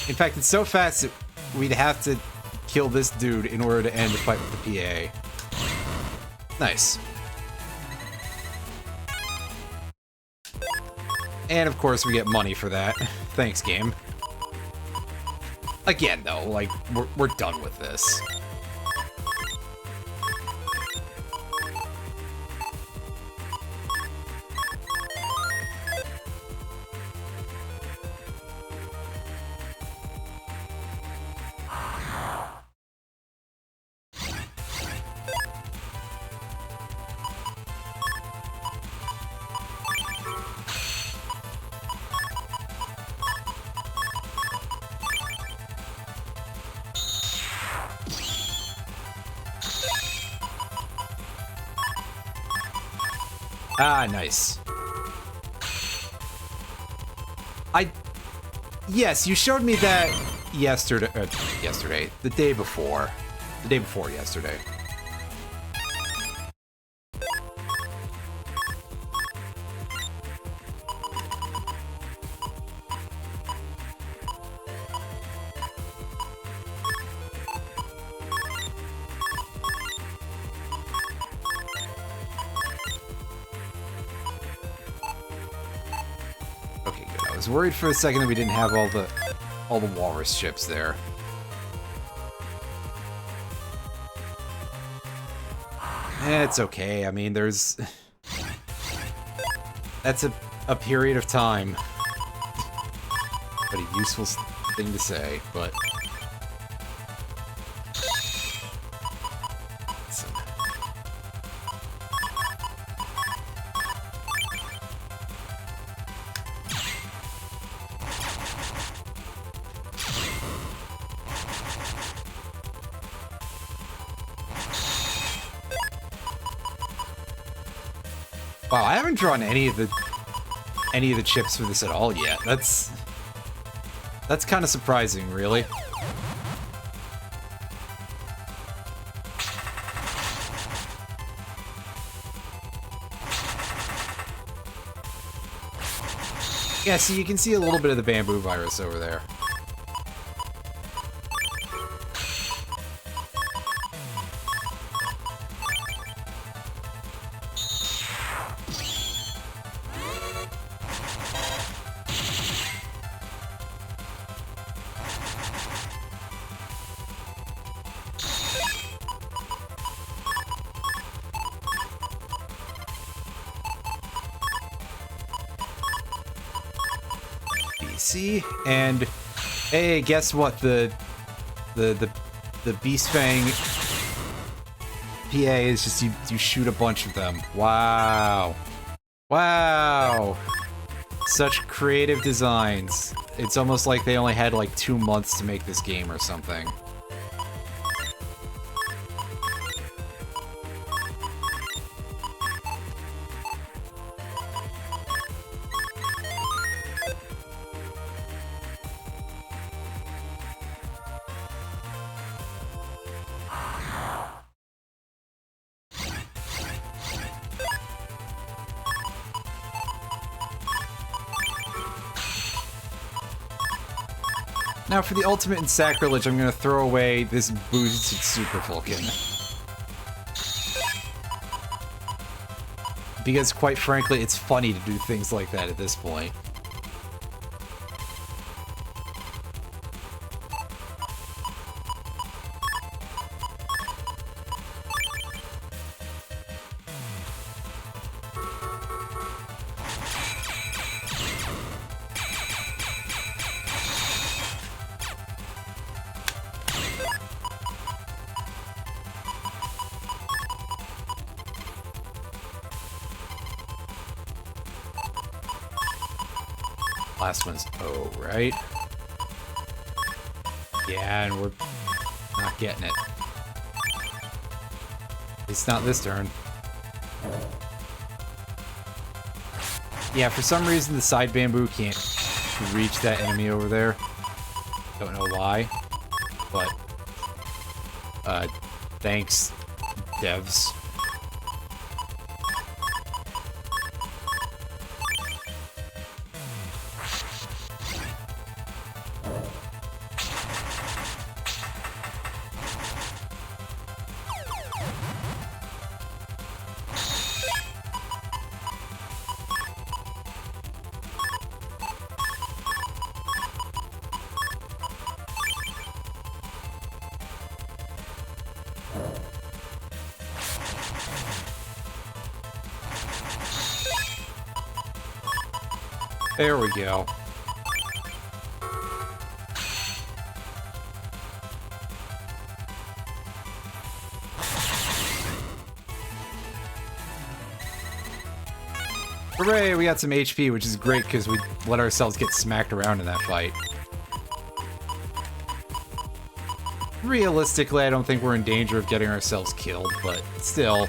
In fact, it's so fast that we'd have to kill this dude in order to end the fight with the PA. Nice. And of course we get money for that. Thanks, game. Again, though, like, we're done with this. Ah, nice. Yes, you showed me that yesterday. The day before. The day before yesterday. Okay, good. I was worried for a second that we didn't have all the walrus ships there. It's okay. I mean, that's a period of time. But a useful thing to say, but... Wow, I haven't drawn any of the chips for this at all yet. That's kind of surprising, really. Yeah, see, you can see a little bit of the bamboo virus over there. And hey, guess what? The Beast Fang PA is just you shoot a bunch of them. Wow. Wow. Such creative designs. It's almost like they only had like 2 months to make this game or something. Now, for the ultimate in sacrilege, I'm going to throw away this boosted Super Vulcan. Because, quite frankly, it's funny to do things like that at this point. Last one's O, right? Yeah, and we're not getting it. It's not this turn. Yeah, for some reason the side bamboo can't reach that enemy over there. Don't know why, but thanks, devs. There we go. Hooray, we got some HP, which is great because we let ourselves get smacked around in that fight. Realistically, I don't think we're in danger of getting ourselves killed, but still,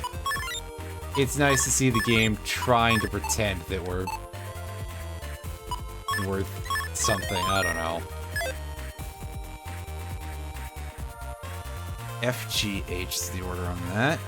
it's nice to see the game trying to pretend that we're worth something. I don't know. FGH is the order on that.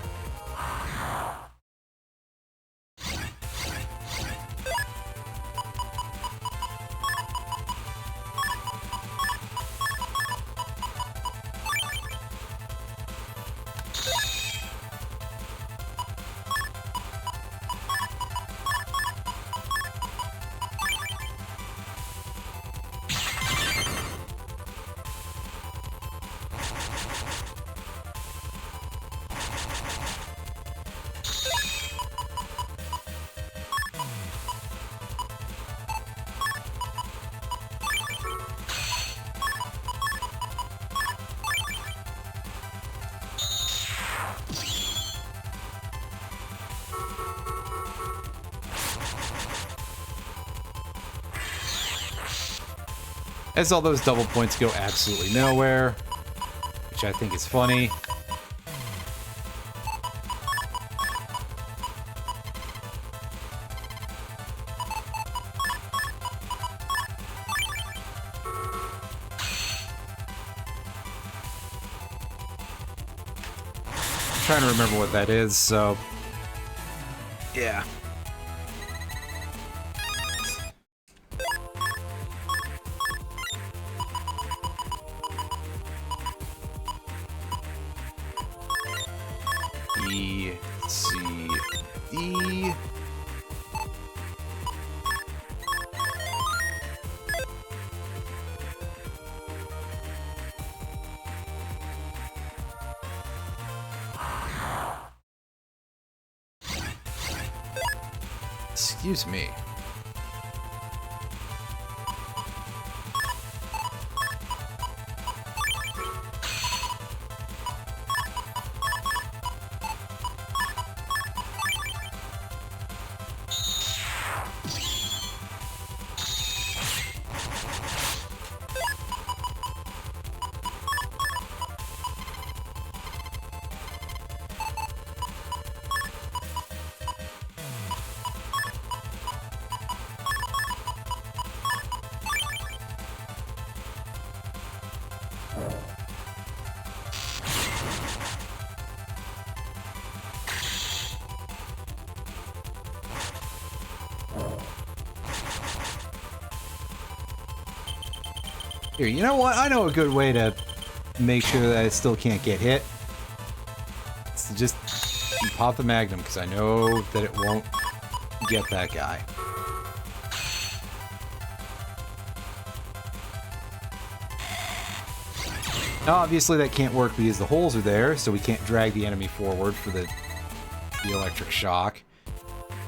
As all those double points go absolutely nowhere, which I think is funny. I'm trying to remember what that is, so yeah. E, C, D. Excuse me. Here, you know what? I know a good way to make sure that I still can't get hit. It's to just pop the Magnum, because I know that it won't get that guy. Now, obviously that can't work because the holes are there, so we can't drag the enemy forward for the electric shock.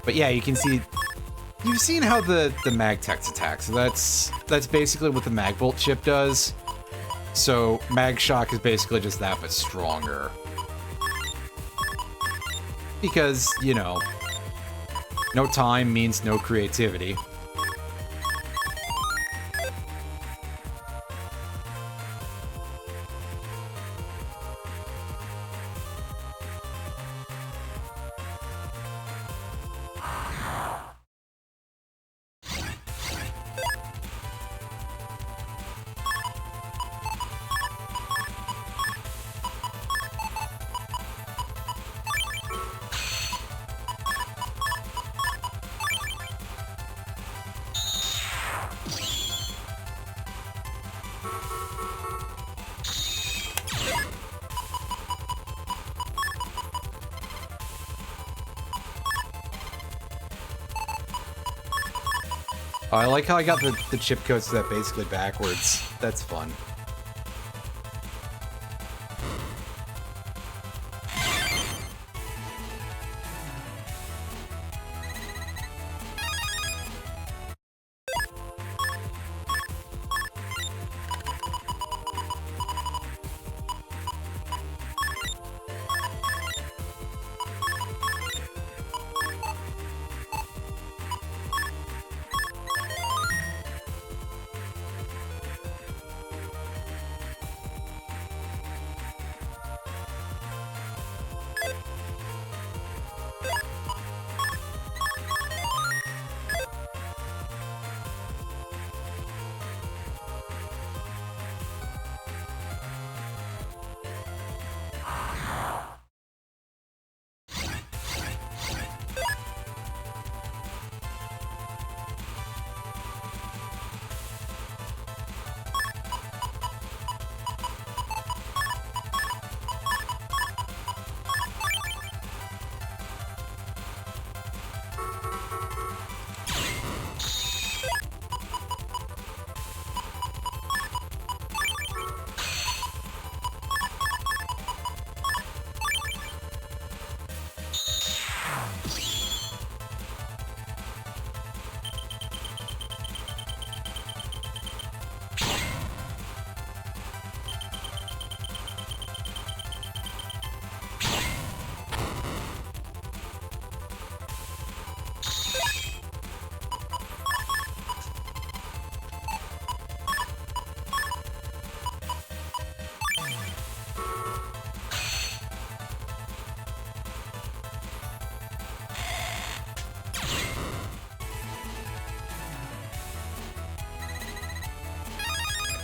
But yeah, you can see... You've seen how the Magtex attacks. So that's basically what the Magbolt chip does. So Mag Shock is basically just that, but stronger. Because, you know, no time means no creativity. Oh, I like how I got the chip codes to that basically backwards. That's fun.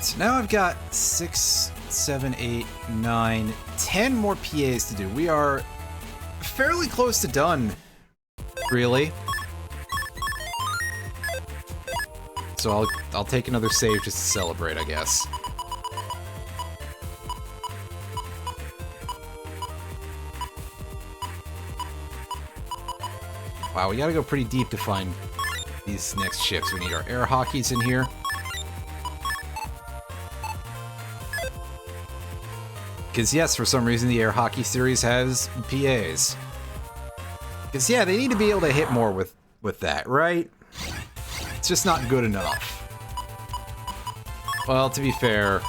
So now I've got 6, 7, 8, 9, 10 more PAs to do. We are fairly close to done, really. So I'll take another save just to celebrate, I guess. Wow, we gotta go pretty deep to find these next ships. We need our air hockeys in here. Because yes, for some reason the air hockey series has PAs. Because yeah, they need to be able to hit more with that, right? It's just not good enough. Well, to be fair...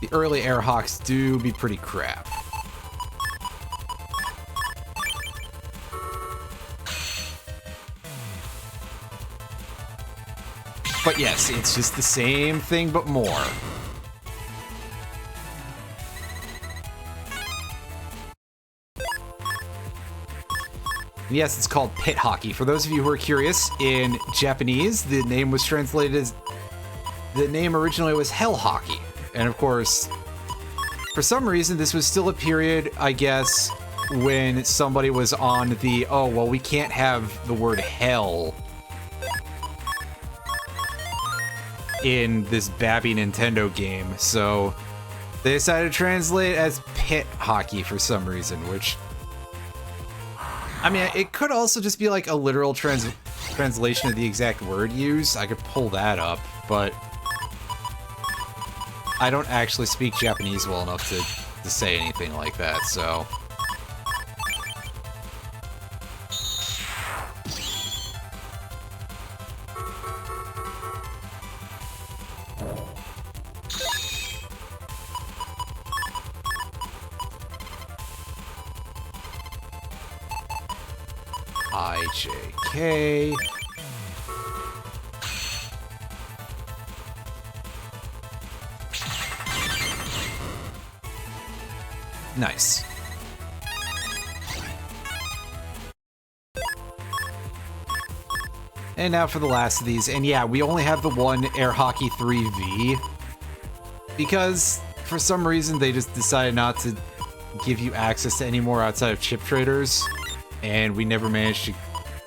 the early Airhawks do be pretty crap. But yes, it's just the same thing, but more. And yes, it's called pit hockey. For those of you who are curious, in Japanese, the name was translated as... the name originally was hell hockey. And of course, for some reason, this was still a period, I guess, when somebody was on the, oh, well, we can't have the word hell in this babby Nintendo game, so they decided to translate it as pit hockey for some reason, which, I mean, it could also just be like a literal translation of the exact word used. I could pull that up, but I don't actually speak Japanese well enough to say anything like that, so... IJK... Nice. And now for the last of these, and yeah, we only have the one Air Hockey 3V, because for some reason they just decided not to give you access to any more outside of chip traders, and we never managed to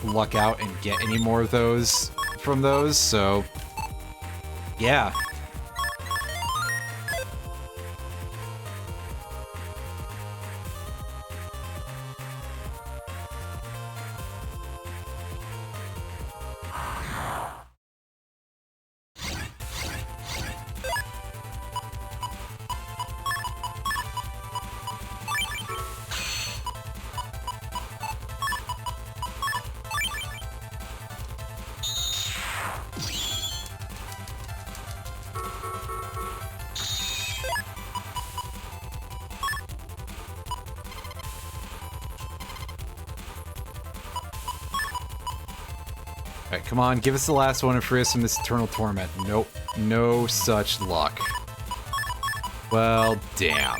luck out and get any more of those from those, so yeah. Alright, come on, give us the last one and free us from this eternal torment. Nope, no such luck. Well, damn.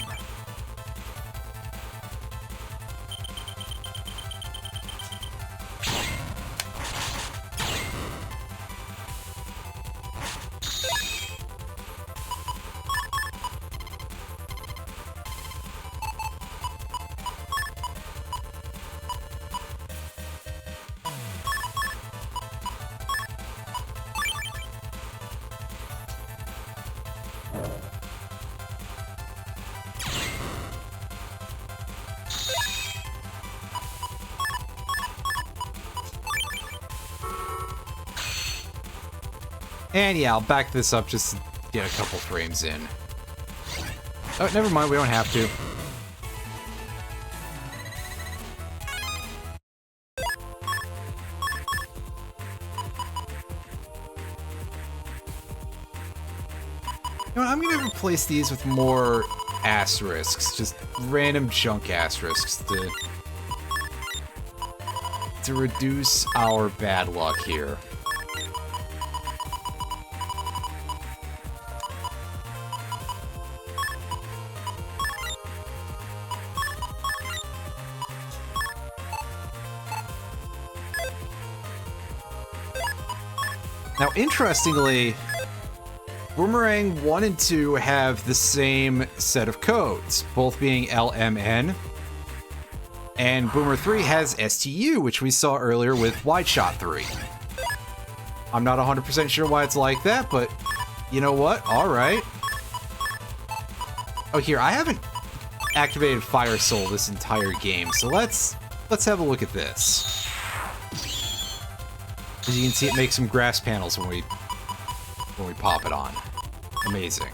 And yeah, I'll back this up just to get a couple frames in. Oh, never mind, we don't have to. You know what, I'm gonna replace these with more asterisks, just random junk asterisks to reduce our bad luck here. Now, interestingly, Boomerang 1 and 2 have the same set of codes, both being LMN. And Boomer 3 has STU, which we saw earlier with Wide Shot 3. I'm not 100% sure why it's like that, but you know what? Alright. Oh, here, I haven't activated Fire Soul this entire game, so let's have a look at this. As you can see, it makes some grass panels when we pop it on. Amazing.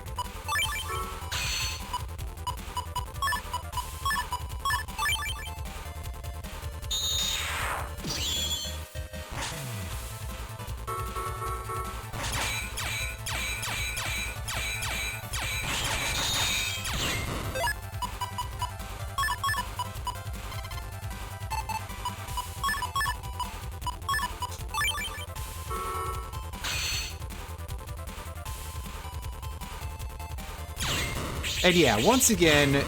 And yeah, once again,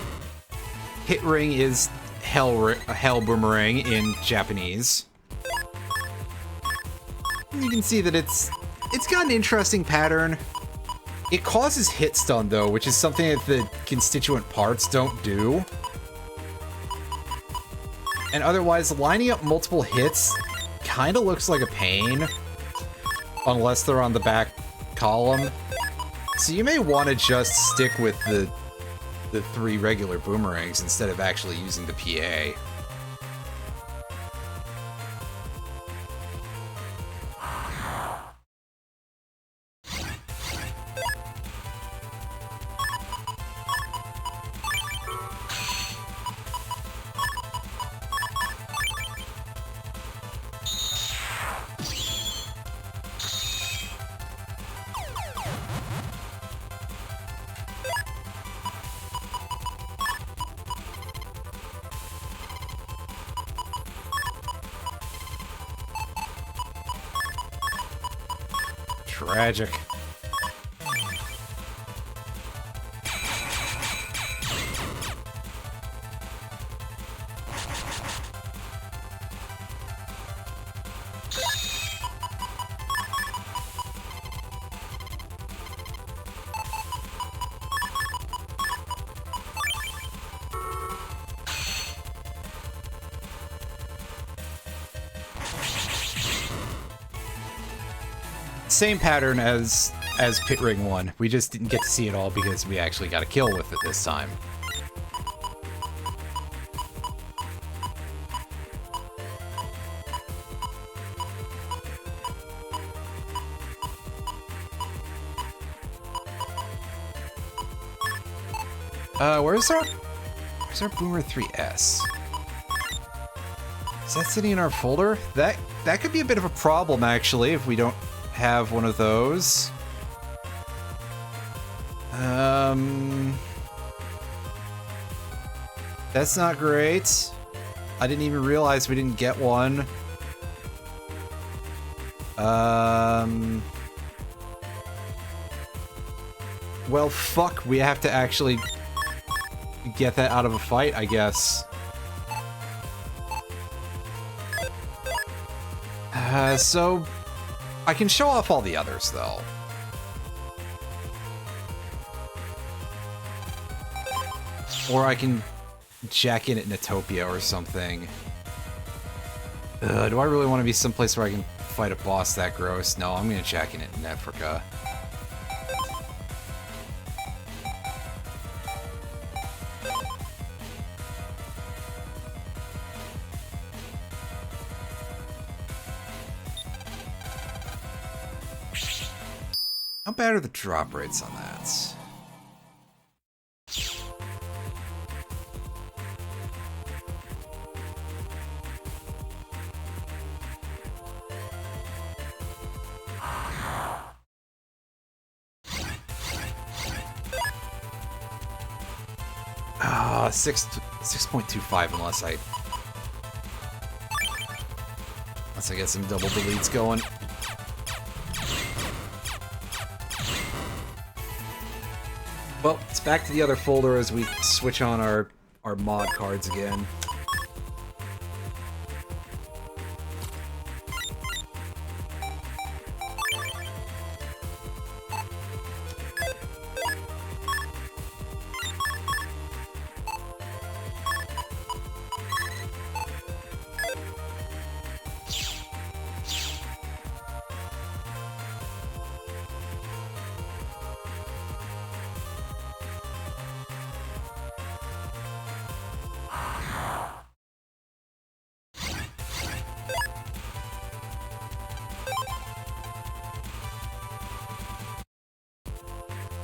Hit Ring is Hell Boomerang in Japanese. And you can see that it's got an interesting pattern. It causes hit stun though, which is something that the constituent parts don't do. And otherwise, lining up multiple hits kind of looks like a pain, unless they're on the back column. So you may want to just stick with the 3 regular boomerangs instead of actually using the PA. Tragic. Same pattern as Pit Ring 1. We just didn't get to see it all because we actually got a kill with it this time. Where's our Boomer 3S? Is that sitting in our folder? That could be a bit of a problem actually if we don't have one of those. That's not great. I didn't even realize we didn't get one. Well, fuck, we have to actually get that out of a fight, I guess. So I can show off all the others, though. Or I can jack in at Natopia or something. Do I really want to be someplace where I can fight a boss that gross? No, I'm gonna jack in it in Africa. How bad are the drop rates on that? Ah, 6.25 unless I get some double deletes going. Well, it's back to the other folder as we switch on our mod cards again.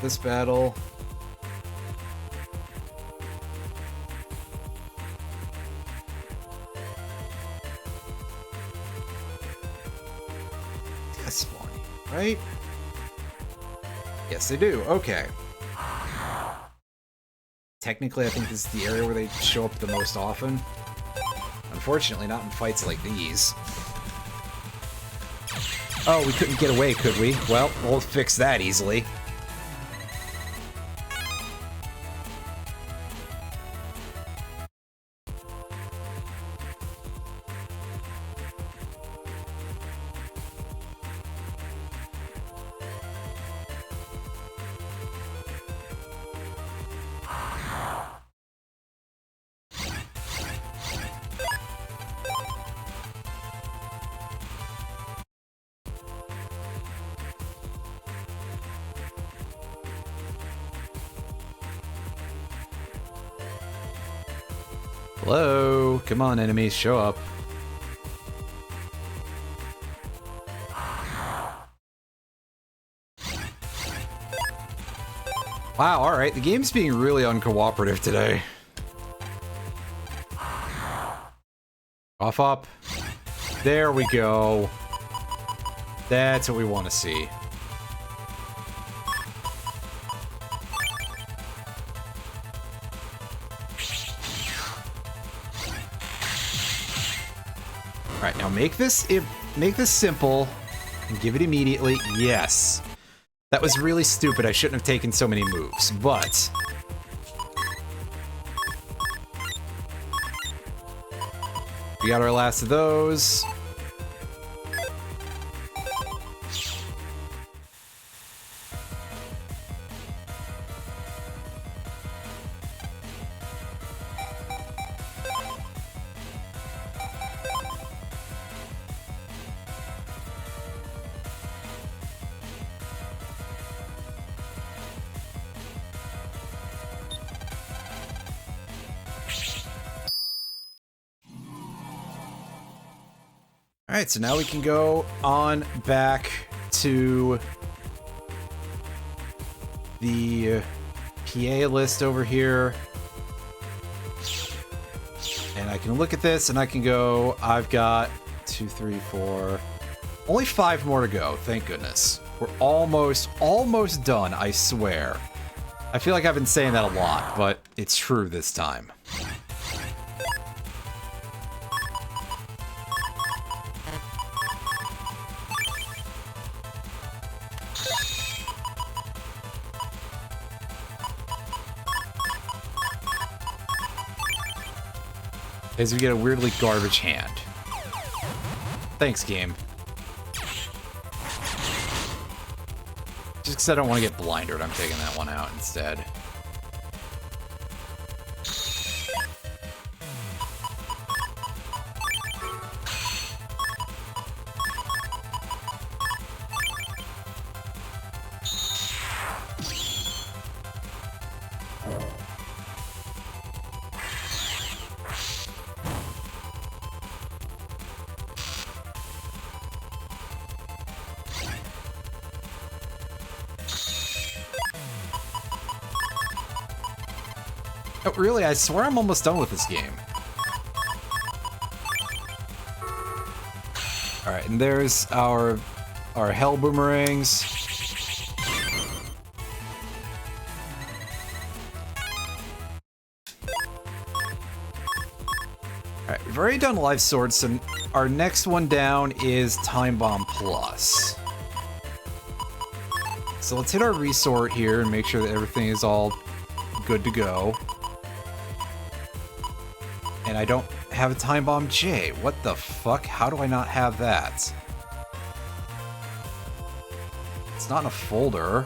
this battle. That's spawning, right? Yes, they do. Okay. Technically, I think this is the area where they show up the most often. Unfortunately, not in fights like these. Oh, we couldn't get away, could we? Well, we'll fix that easily. Hello? Come on, enemies, show up. Wow, alright, the game's being really uncooperative today. Off up. There we go. That's what we want to see. Alright, now make this simple and give it immediately. Yes. That was really stupid. I shouldn't have taken so many moves, but we got our last of those. Alright, so now we can go on back to the PA list over here. And I can look at this and I can go, I've got 2, 3, 4, only 5 more to go, thank goodness. We're almost done, I swear. I feel like I've been saying that a lot, but it's true this time. As we get a weirdly garbage hand. Thanks, game. Just because I don't want to get blinded, I'm taking that one out instead. Oh, really? I swear I'm almost done with this game. Alright, and there's our hell boomerangs. Alright, we've already done Life Swords, so our next one down is Time Bomb Plus. So let's hit our resort here and make sure that everything is all good to go. And I don't have a Time Bomb J. What the fuck? How do I not have that? It's not in a folder.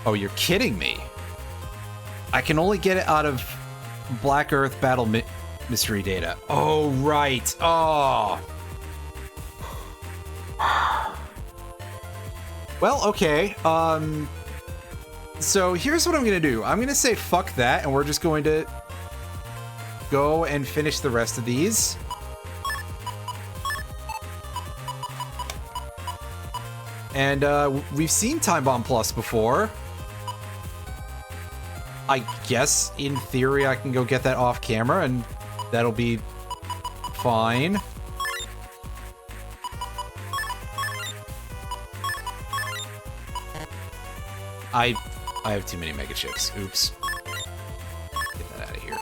Oh, you're kidding me. I can only get it out of Black Earth Battle Mystery Data. Oh, right. Oh. Well, okay. So here's what I'm gonna do. I'm gonna say fuck that, and we're just going to go and finish the rest of these. And we've seen Time Bomb Plus before. I guess, in theory, I can go get that off camera, and that'll be fine. I have too many Mega Chips. Oops. Get that out of here.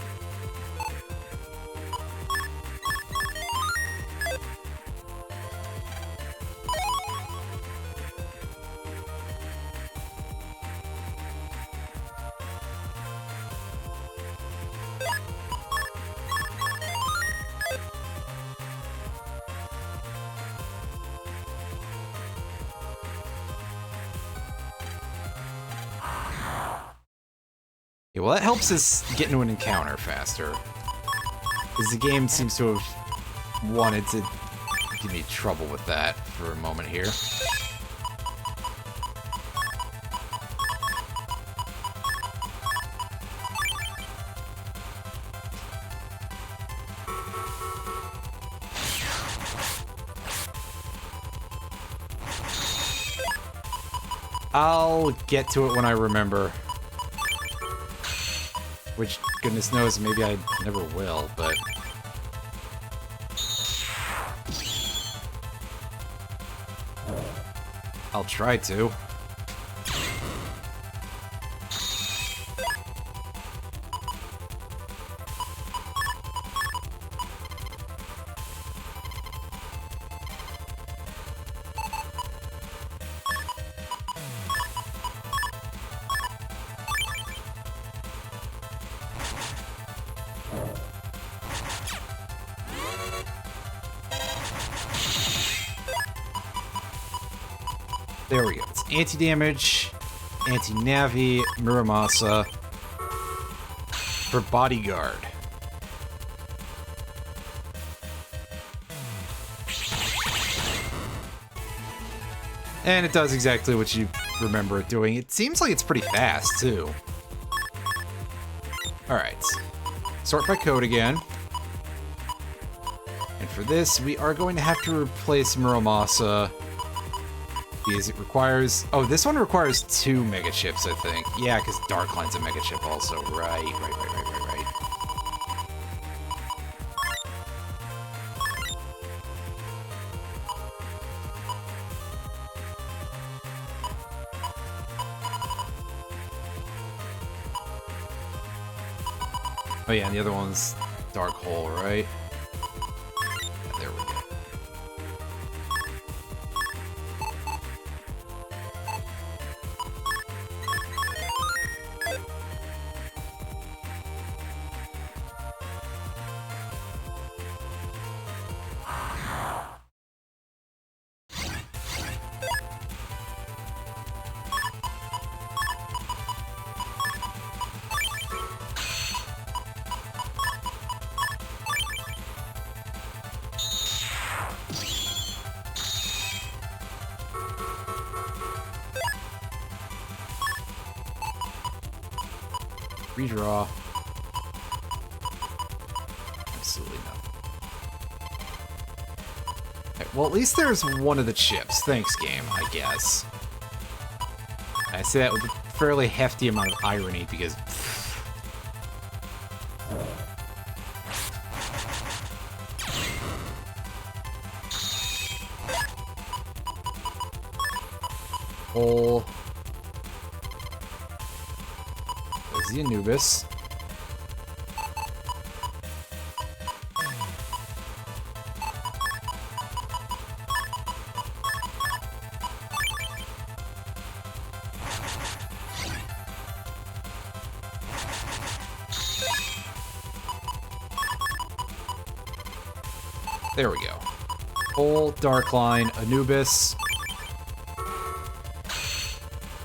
Yeah, well, that helps us get into an encounter faster. Because the game seems to have wanted to give me trouble with that for a moment here. I'll get to it when I remember. Which, goodness knows, maybe I never will, but... I'll try to. There we go. It's anti-damage, anti-navi, Muramasa for bodyguard. And it does exactly what you remember it doing. It seems like it's pretty fast, too. Alright. Sort by code again. And for this, we are going to have to replace Muramasa. Because it requires... Oh, this one requires 2 Mega Chips, I think. Yeah, because Darkline's a Mega Chip also. Right. Oh yeah, and the other one's Dark Hole, right? Yeah, there we go. Redraw. Absolutely nothing. Okay, well, at least there's one of the chips. Thanks, game, I guess. I say that with a fairly hefty amount of irony, because... Hole... The Anubis. There we go. Hole, Darkline, Anubis.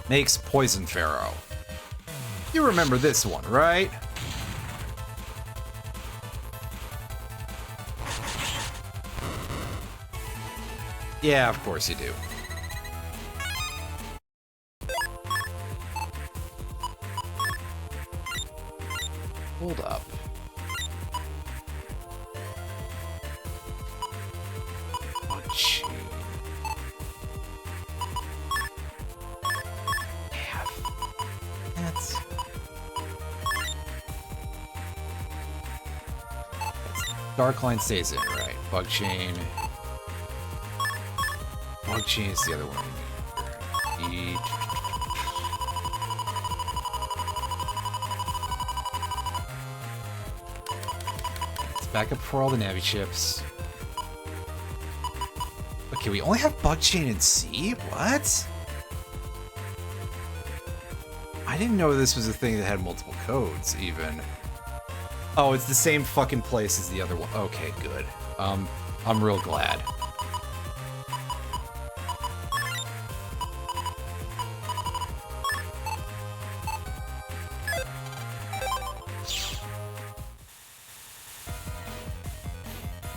Makes Poison Pharaoh. You remember this one, right? Yeah, of course you do. Hold up. On chain. Dark line stays in, right? Bug chain. Bug chain is the other one. Let's back up before all the Navi chips. Okay, we only have bug chain in C? What? I didn't know this was a thing that had multiple codes, even. Oh, it's the same fucking place as the other one. Okay, good. I'm real glad.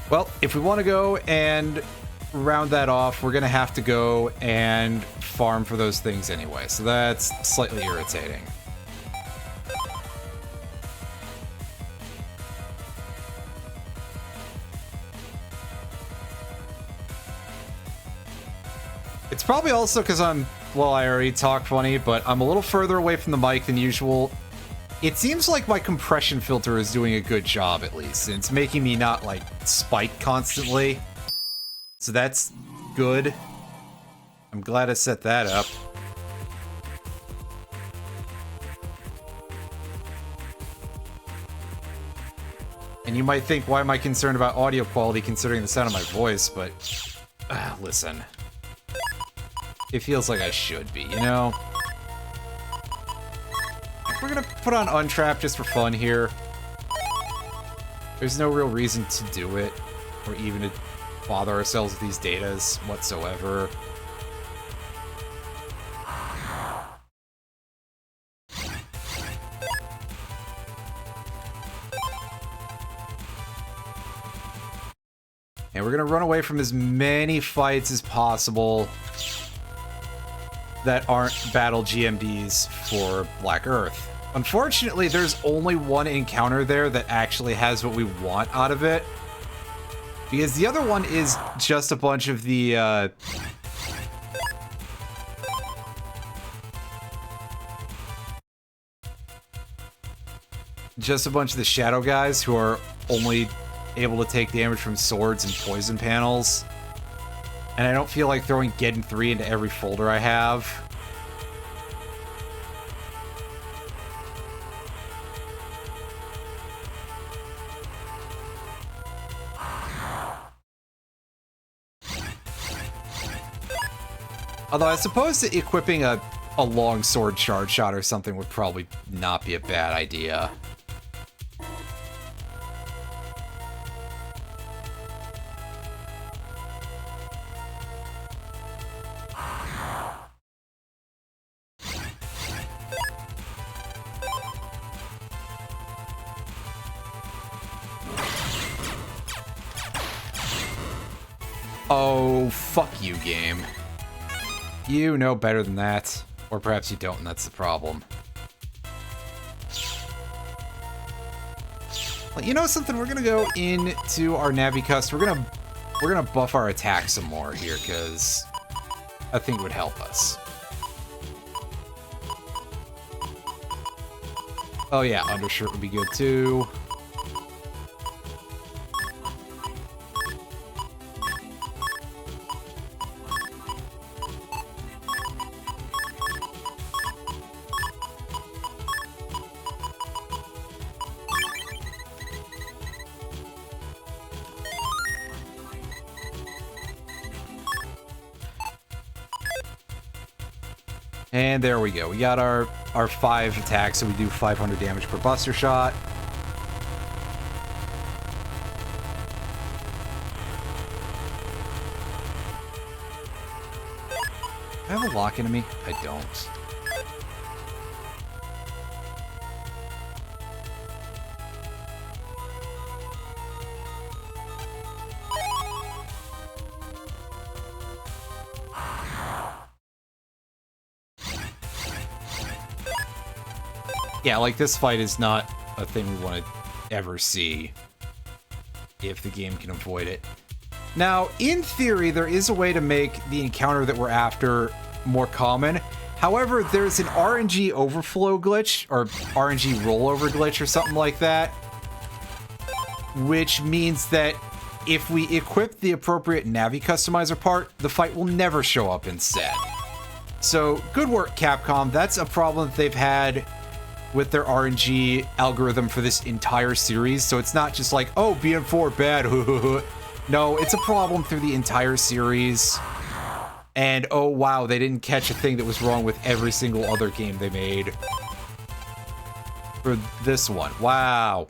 Well, if we want to go and round that off, we're going to have to go and farm for those things anyway. So that's slightly irritating. It's probably also because well, I already talk funny, but I'm a little further away from the mic than usual. It seems like my compression filter is doing a good job, at least. And it's making me not, like, spike constantly. So that's good. I'm glad I set that up. And you might think, why am I concerned about audio quality considering the sound of my voice? But, listen. It feels like I should be, you know? We're gonna put on Untrap just for fun here. There's no real reason to do it, or even to bother ourselves with these datas whatsoever. And we're gonna run away from as many fights as possible that aren't battle GMDs for Black Earth. Unfortunately, there's only one encounter there that actually has what we want out of it. Because the other one is just a bunch of the, just a bunch of the shadow guys who are only able to take damage from swords and poison panels. And I don't feel like throwing Geddon 3 into every folder I have. Although I suppose that equipping a long sword charge shot or something would probably not be a bad idea. Oh, fuck you, game. You know better than that. Or perhaps you don't, and that's the problem. Well, you know something? We're gonna go into our Navi Cust. We're gonna buff our attack some more here, because I think it would help us. Oh yeah, undershirt would be good too. And there we go. We got our 5 attacks, so we do 500 damage per buster shot. Do I have a lock into me? I don't. Yeah, like, this fight is not a thing we want to ever see if the game can avoid it. Now, in theory, there is a way to make the encounter that we're after more common. However, there's an RNG overflow glitch, or RNG rollover glitch, or something like that, which means that if we equip the appropriate Navi customizer part, the fight will never show up instead. So, good work, Capcom. That's a problem that they've had with their RNG algorithm for this entire series. So it's not just like, oh, BN4 bad. No, it's a problem through the entire series. And oh wow, they didn't catch a thing that was wrong with every single other game they made for this one. Wow,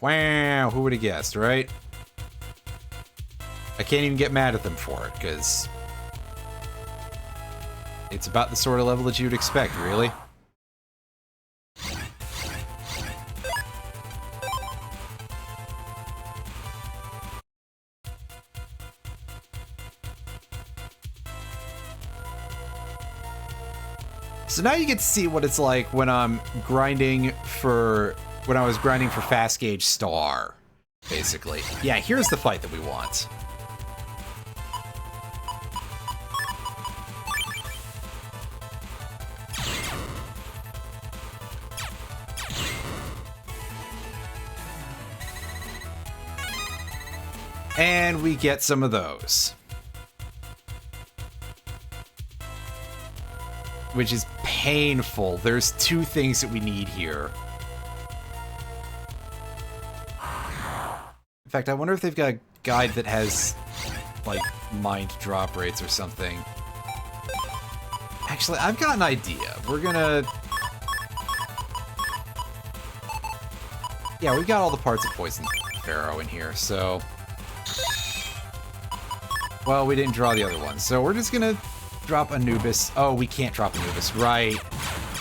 who would have guessed, right? I can't even get mad at them for it, because it's about the sort of level that you'd expect, really. So now you get to see what it's like when I'm grinding for... when I was grinding for Fast Gauge Star, basically. Yeah, here's the fight that we want. And we get some of those. Which is painful. There's two things that we need here. In fact, I wonder if they've got a guide that has, like, mind drop rates or something. Actually, I've got an idea. We're gonna... yeah, we got all the parts of Poison Pharaoh in here, so... well, we didn't draw the other one, so we're just gonna drop Anubis. Oh, we can't drop Anubis, right?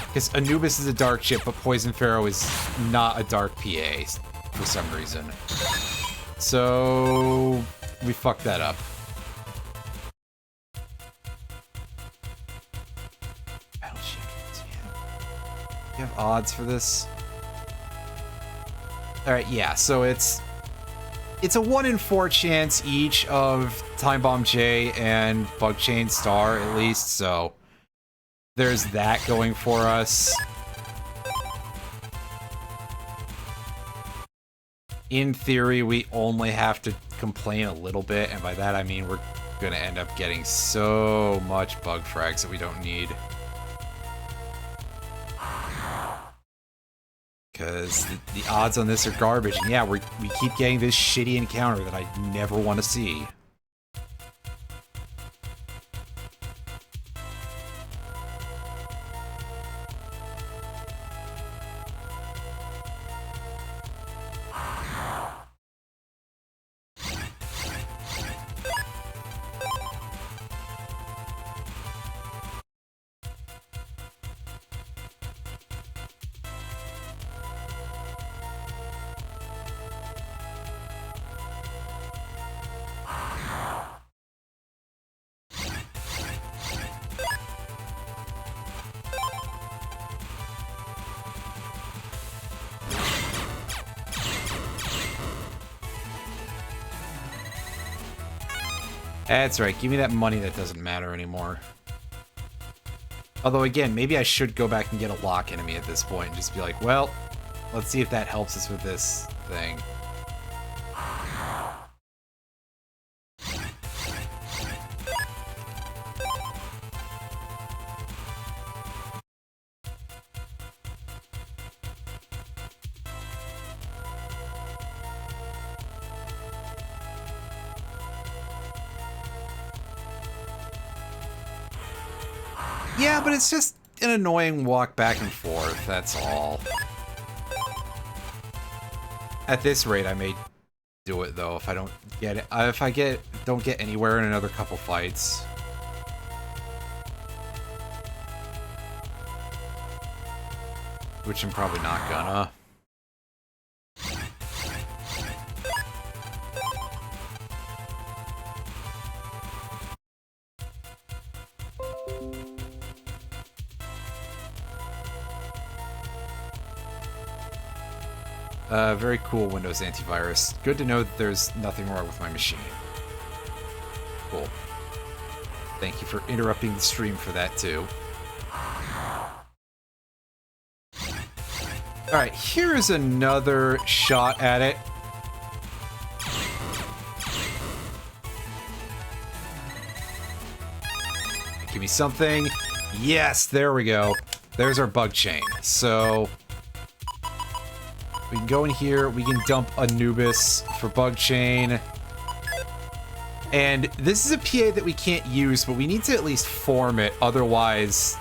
Because Anubis is a dark chip, but Poison Pharaoh is not a dark PA for some reason. So we fucked that up. Battle champions, yeah. You have odds for this? Alright, yeah, so it's a 1 in 4 chance each of Time Bomb J and Bug Chain Star, at least, so there's that going for us. In theory, we only have to complain a little bit, and by that I mean we're gonna end up getting so much bug frags that we don't need. Because the odds on this are garbage, and yeah, we keep getting this shitty encounter that I never want to see. That's right, give me that money that doesn't matter anymore. Although again, maybe I should go back and get a lock enemy at this point and just be like, well, let's see if that helps us with this thing. Yeah, but it's just an annoying walk back and forth, that's all. At this rate, I may do it though if I don't get it. If I don't get anywhere in another couple fights. Which I'm probably not gonna. Very cool Windows antivirus. Good to know that there's nothing wrong with my machine. Cool. Thank you for interrupting the stream for that, too. Alright, here's another shot at it. Give me something. Yes, there we go. There's our bug chain. So we can go in here. We can dump Anubis for bug chain. And this is a PA that we can't use, but we need to at least form it. Otherwise,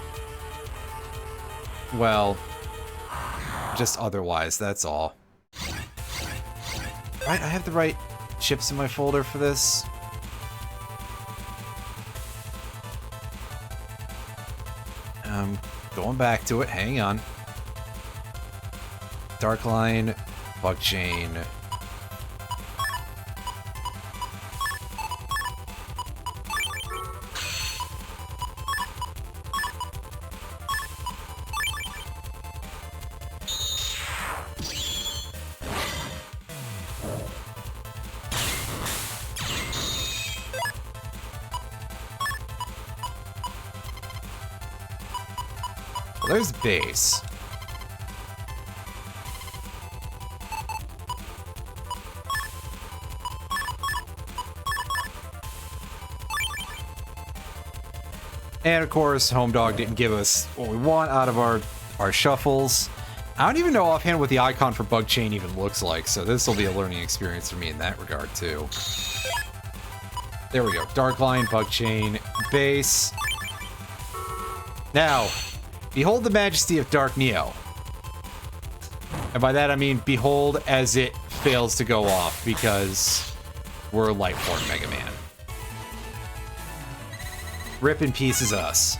well, just otherwise, that's all. Right, I have the right chips in my folder for this. Going back to it, hang on. Dark line, bug chain. Well, there's base. And of course, Home Dog didn't give us what we want out of our shuffles. I don't even know offhand what the icon for bug chain even looks like, so this will be a learning experience for me in that regard too. There we go. Dark line, bug chain, base. Now, behold the majesty of Dark Neo. And by that I mean behold as it fails to go off because we're Light Form Mega Man. Rip in pieces us.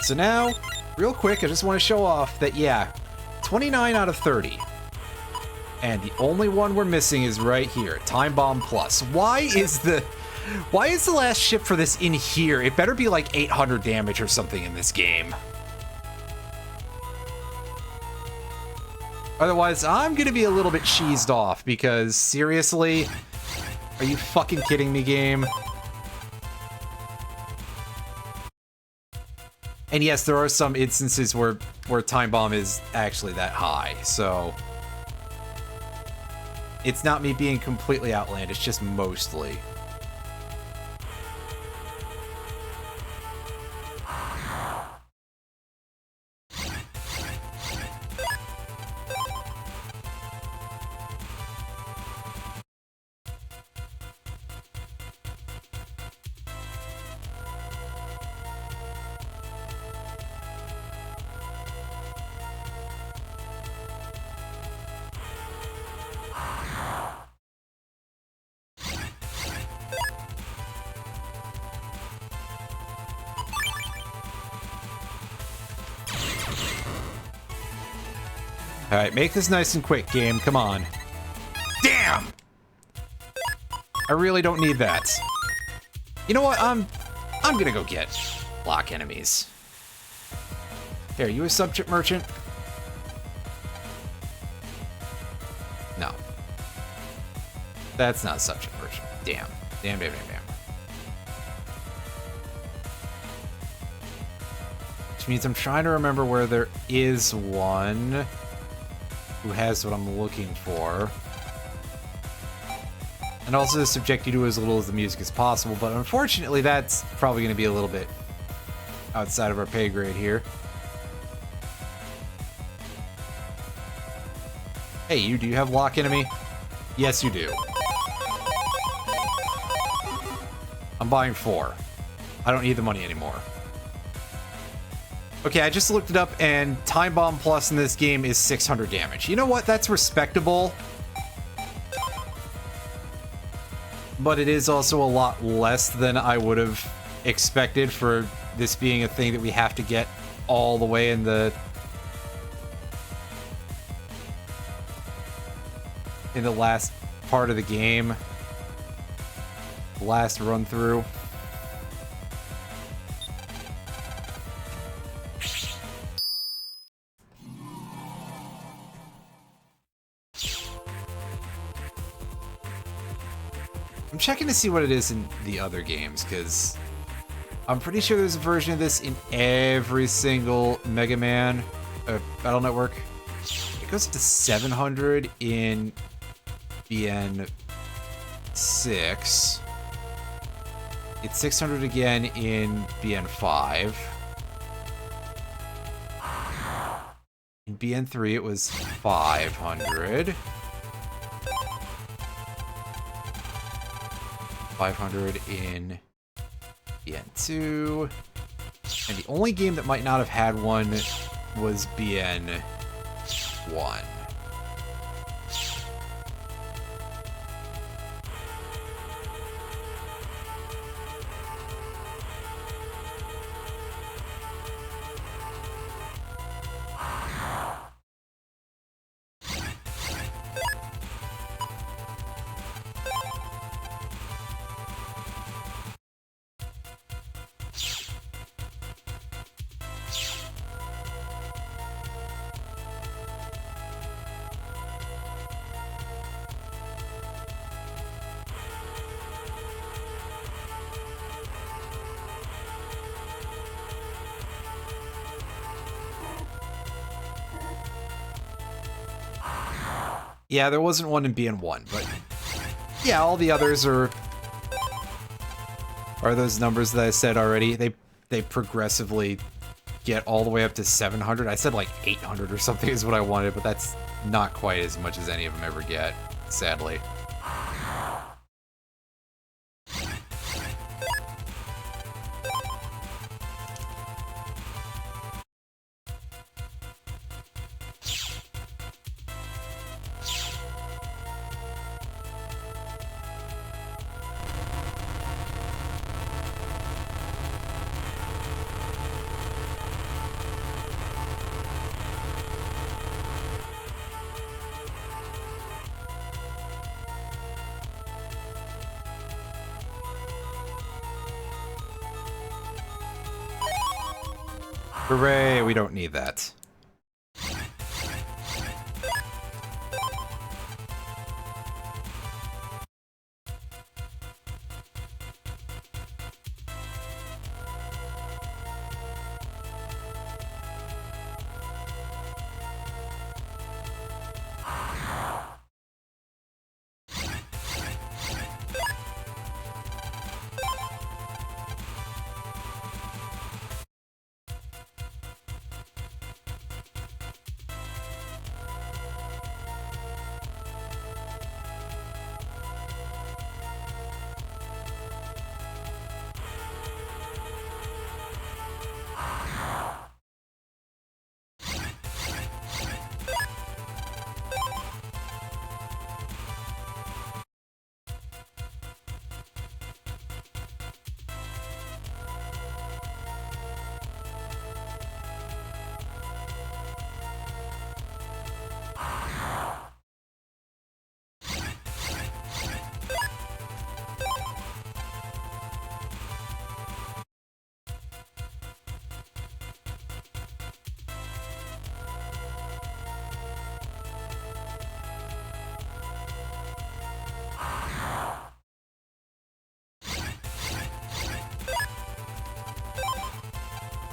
So now, real quick, I just want to show off that, yeah, 29 out of 30. And the only one we're missing is right here, Time Bomb Plus. Why is the last ship for this in here? It better be like 800 damage or something in this game. Otherwise, I'm gonna be a little bit cheesed off because, seriously? Are you fucking kidding me, game? And yes, there are some instances where Time Bomb is actually that high, so it's not me being completely outlandish, just mostly. Alright, make this nice and quick, game. Come on. Damn! I really don't need that. You know what? I'm gonna go get block enemies. Here, you a subject merchant? No. That's not a subject merchant. Damn. Damn. Which means I'm trying to remember where there is one who has what I'm looking for. And also subject you to as little as the music as possible, but unfortunately that's probably going to be a little bit outside of our pay grade here. Hey, you, do you have lock enemy? Yes, you do. I'm buying 4. I don't need the money anymore. Okay, I just looked it up, and Time Bomb Plus in this game is 600 damage. You know what? That's respectable. But it is also a lot less than I would have expected for this being a thing that we have to get all the way in the last part of the game. Last run through. I'm checking to see what it is in the other games, because I'm pretty sure there's a version of this in every single Mega Man Battle Network. It goes to 700 in BN 6. It's 600 again in BN 5. In BN 3 it was 500. 500 in BN 2. And the only game that might not have had one was BN 1. Yeah, there wasn't one in BN1, but yeah, all the others are those numbers that I said already. They progressively get all the way up to 700. I said like 800 or something is what I wanted, but that's not quite as much as any of them ever get, sadly. Hooray, we don't need that.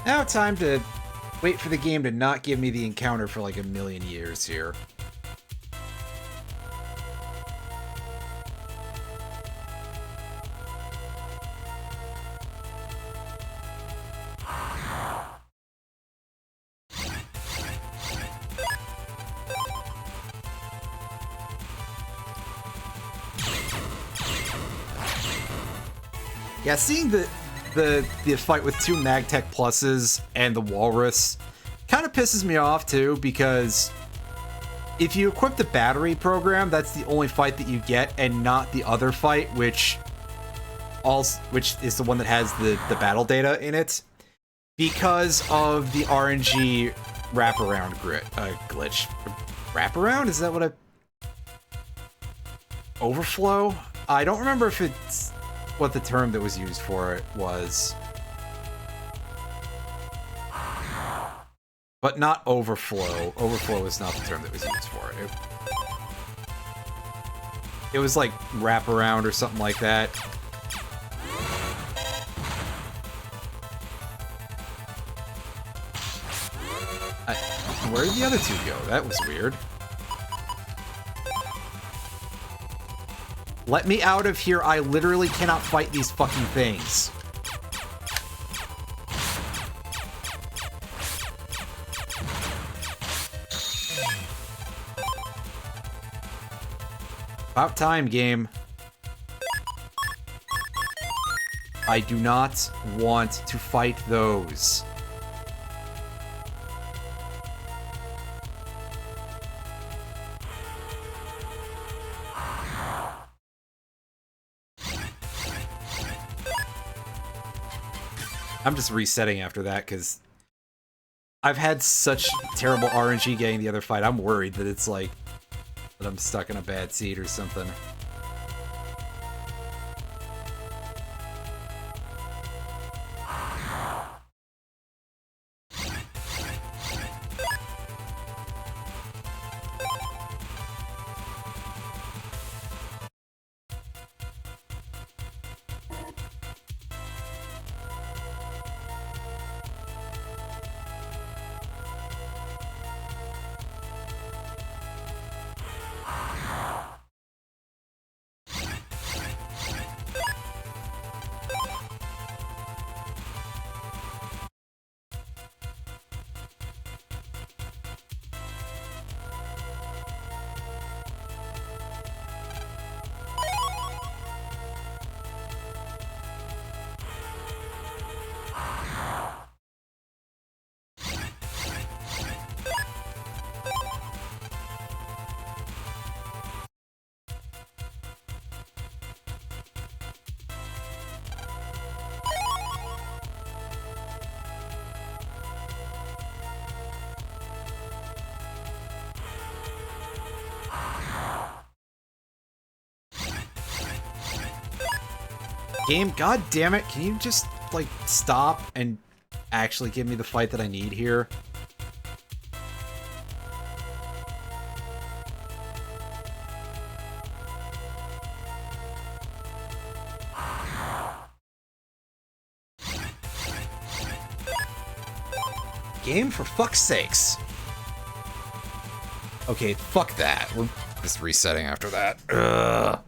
Now time to wait for the game to not give me the encounter for like a million years here. Yeah, seeing the fight with two Magtech Pluses and the Walrus kind of pisses me off too, because if you equip the battery program, that's the only fight that you get, and not the other fight, which is the one that has the battle data in it, because of the RNG wraparound glitch. Wraparound? Is that what overflow? I don't remember if it's what the term that was used for it was. But not overflow. Overflow is not the term that was used for it. It was like wraparound or something like that. Where did the other two go? That was weird. Let me out of here. I literally cannot fight these fucking things. About time, game. I do not want to fight those. I'm just resetting after that because I've had such terrible RNG getting the other fight. I'm worried that it's like that I'm stuck in a bad seat or something. Game, god damn it, can you just, like, stop and actually give me the fight that I need here? Game, for fuck's sakes. Okay, fuck that. We're just resetting after that. Ugh.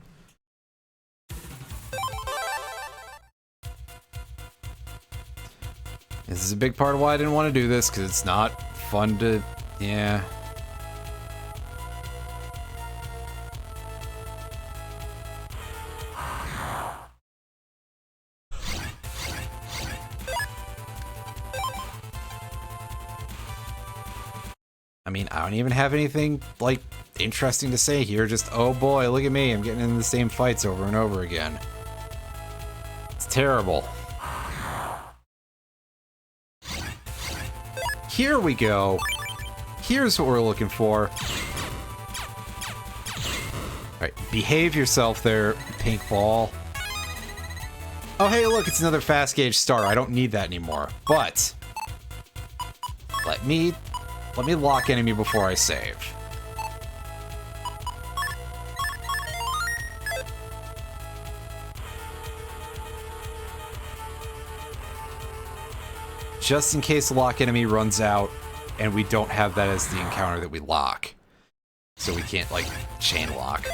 This is a big part of why I didn't want to do this, because it's not fun to... yeah. I mean, I don't even have anything, like, interesting to say here. Just, oh boy, look at me. I'm getting into the same fights over and over again. It's terrible. Here we go. Here's what we're looking for. Alright, behave yourself there, pink ball. Oh, hey, look, it's another fast gauge star. I don't need that anymore. But let me lock enemy before I save. Just in case the lock enemy runs out and we don't have that as the encounter that we lock. So we can't, like, chain lock.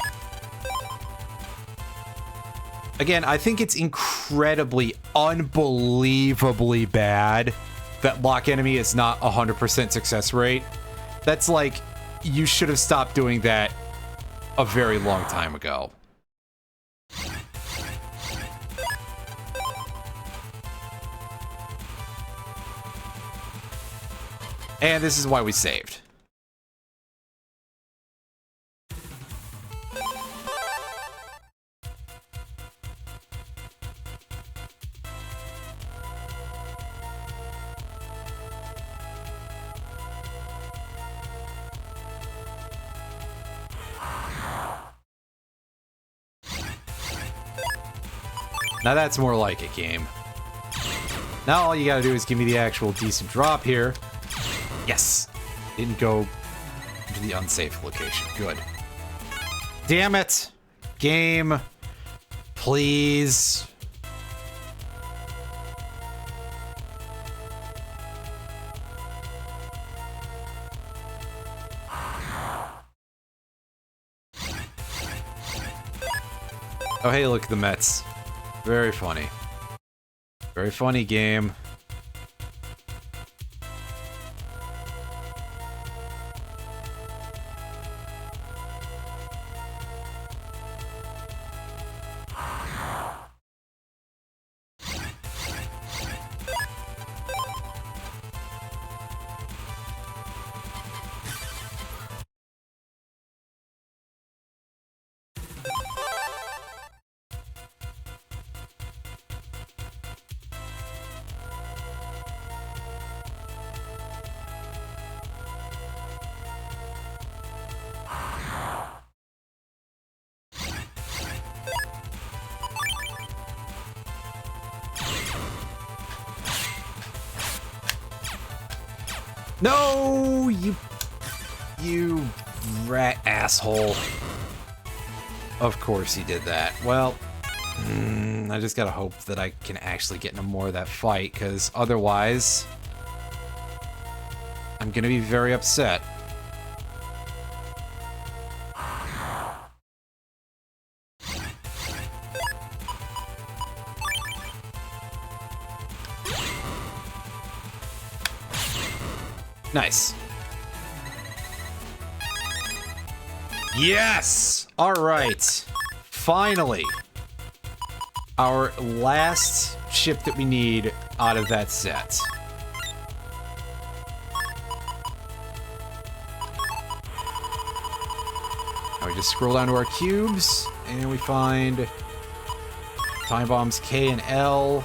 Again, I think it's incredibly, unbelievably bad that lock enemy is not 100% success rate. That's like, you should have stopped doing that a very long time ago. And this is why we saved. Now that's more like it, game. Now all you gotta do is give me the actual decent drop here. Yes! Didn't go to the unsafe location. Good. Damn it! Game. Please. Oh, hey, look at the Mets. Very funny. Very funny game. No, you rat asshole. Of course he did that. Well, I just gotta hope that I can actually get into more of that fight, because otherwise, I'm gonna be very upset. Nice. Yes! Alright. Finally. Our last ship that we need out of that set. Now we just scroll down to our cubes, and we find time bombs K and L.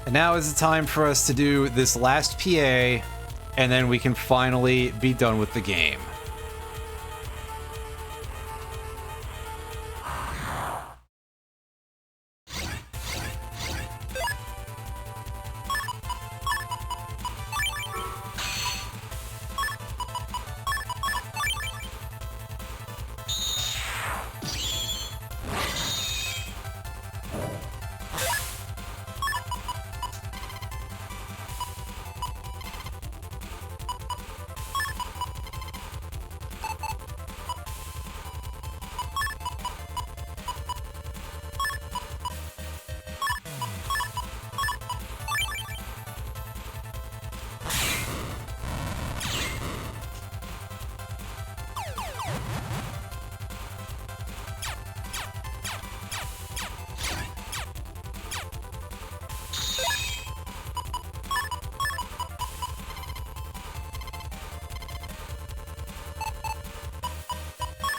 And now is the time for us to do this last PA, and then we can finally be done with the game.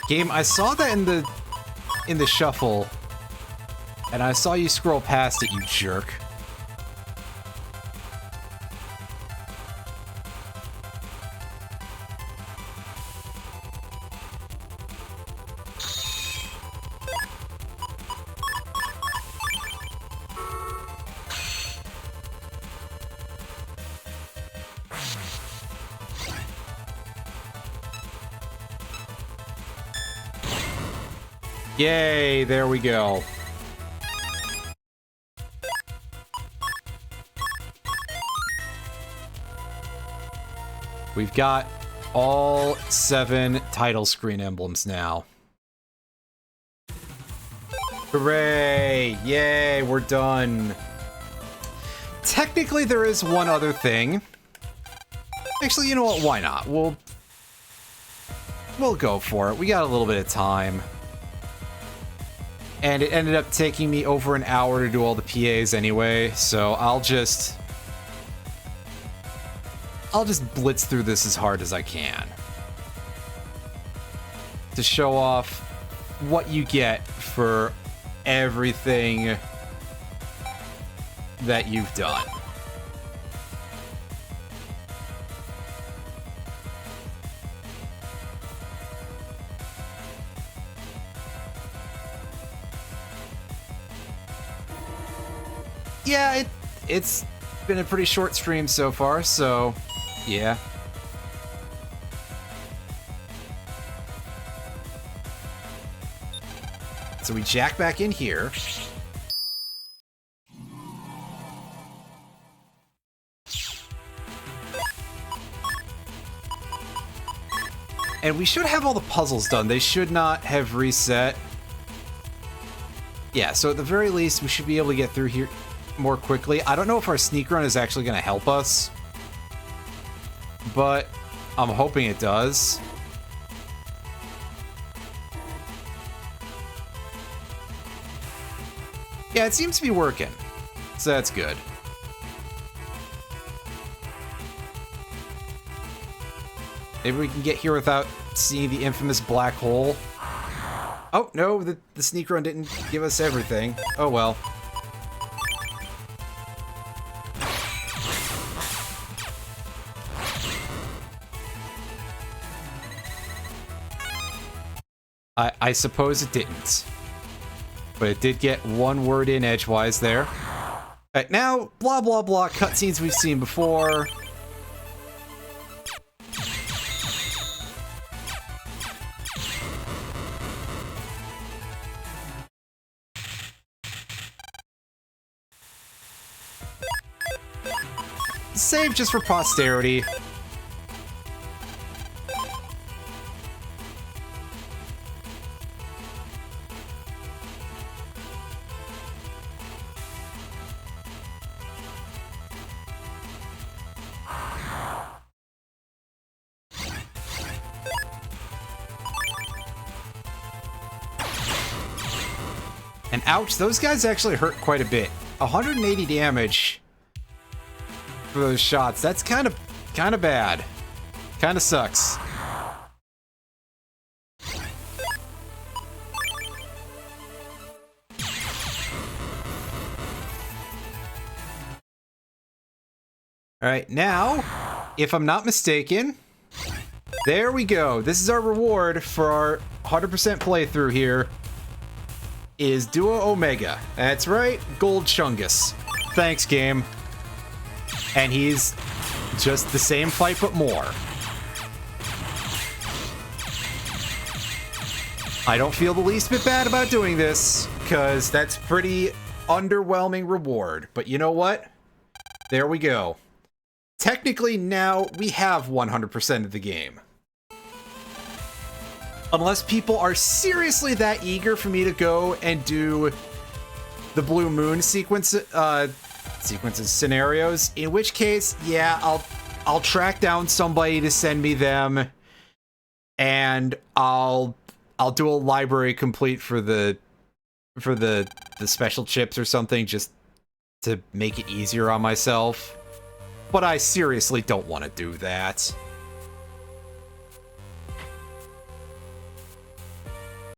Game, I saw that in the shuffle, and I saw you scroll past it, you jerk. Yay, there we go. We've got all 7 title screen emblems now. Hooray! Yay, we're done. Technically, there is one other thing. Actually, you know what? Why not? We'll go for it. We got a little bit of time. And it ended up taking me over an hour to do all the PAs anyway, so I'll just blitz through this as hard as I can. To show off what you get for everything that you've done. Yeah, it's been a pretty short stream so far, so yeah. so we jack back in here. And we should have all the puzzles done. They should not have reset. Yeah, so at the very least, we should be able to get through here more quickly. I don't know if our sneak run is actually going to help us, but I'm hoping it does. Yeah, it seems to be working, so that's good. Maybe we can get here without seeing the infamous black hole. Oh, no, the sneak run didn't give us everything. Oh, well. I suppose it didn't. But it did get one word in edgewise there. Alright, now, blah, blah, blah, cutscenes we've seen before. Save just for posterity. And ouch, those guys actually hurt quite a bit. 180 damage for those shots. That's kind of bad. Kind of sucks. All right, now, if I'm not mistaken, there we go. This is our reward for our 100% playthrough here. Is Duo Omega. That's right, Gold Chungus. Thanks, game. And he's just the same fight, but more. I don't feel the least bit bad about doing this, because that's pretty underwhelming reward. But you know what? There we go. Technically, now we have 100% of the game. Unless people are seriously that eager for me to go and do the Blue Moon sequences scenarios, in which case, yeah, I'll track down somebody to send me them, and I'll do a library complete for the special chips or something, just to make it easier on myself. But I seriously don't want to do that.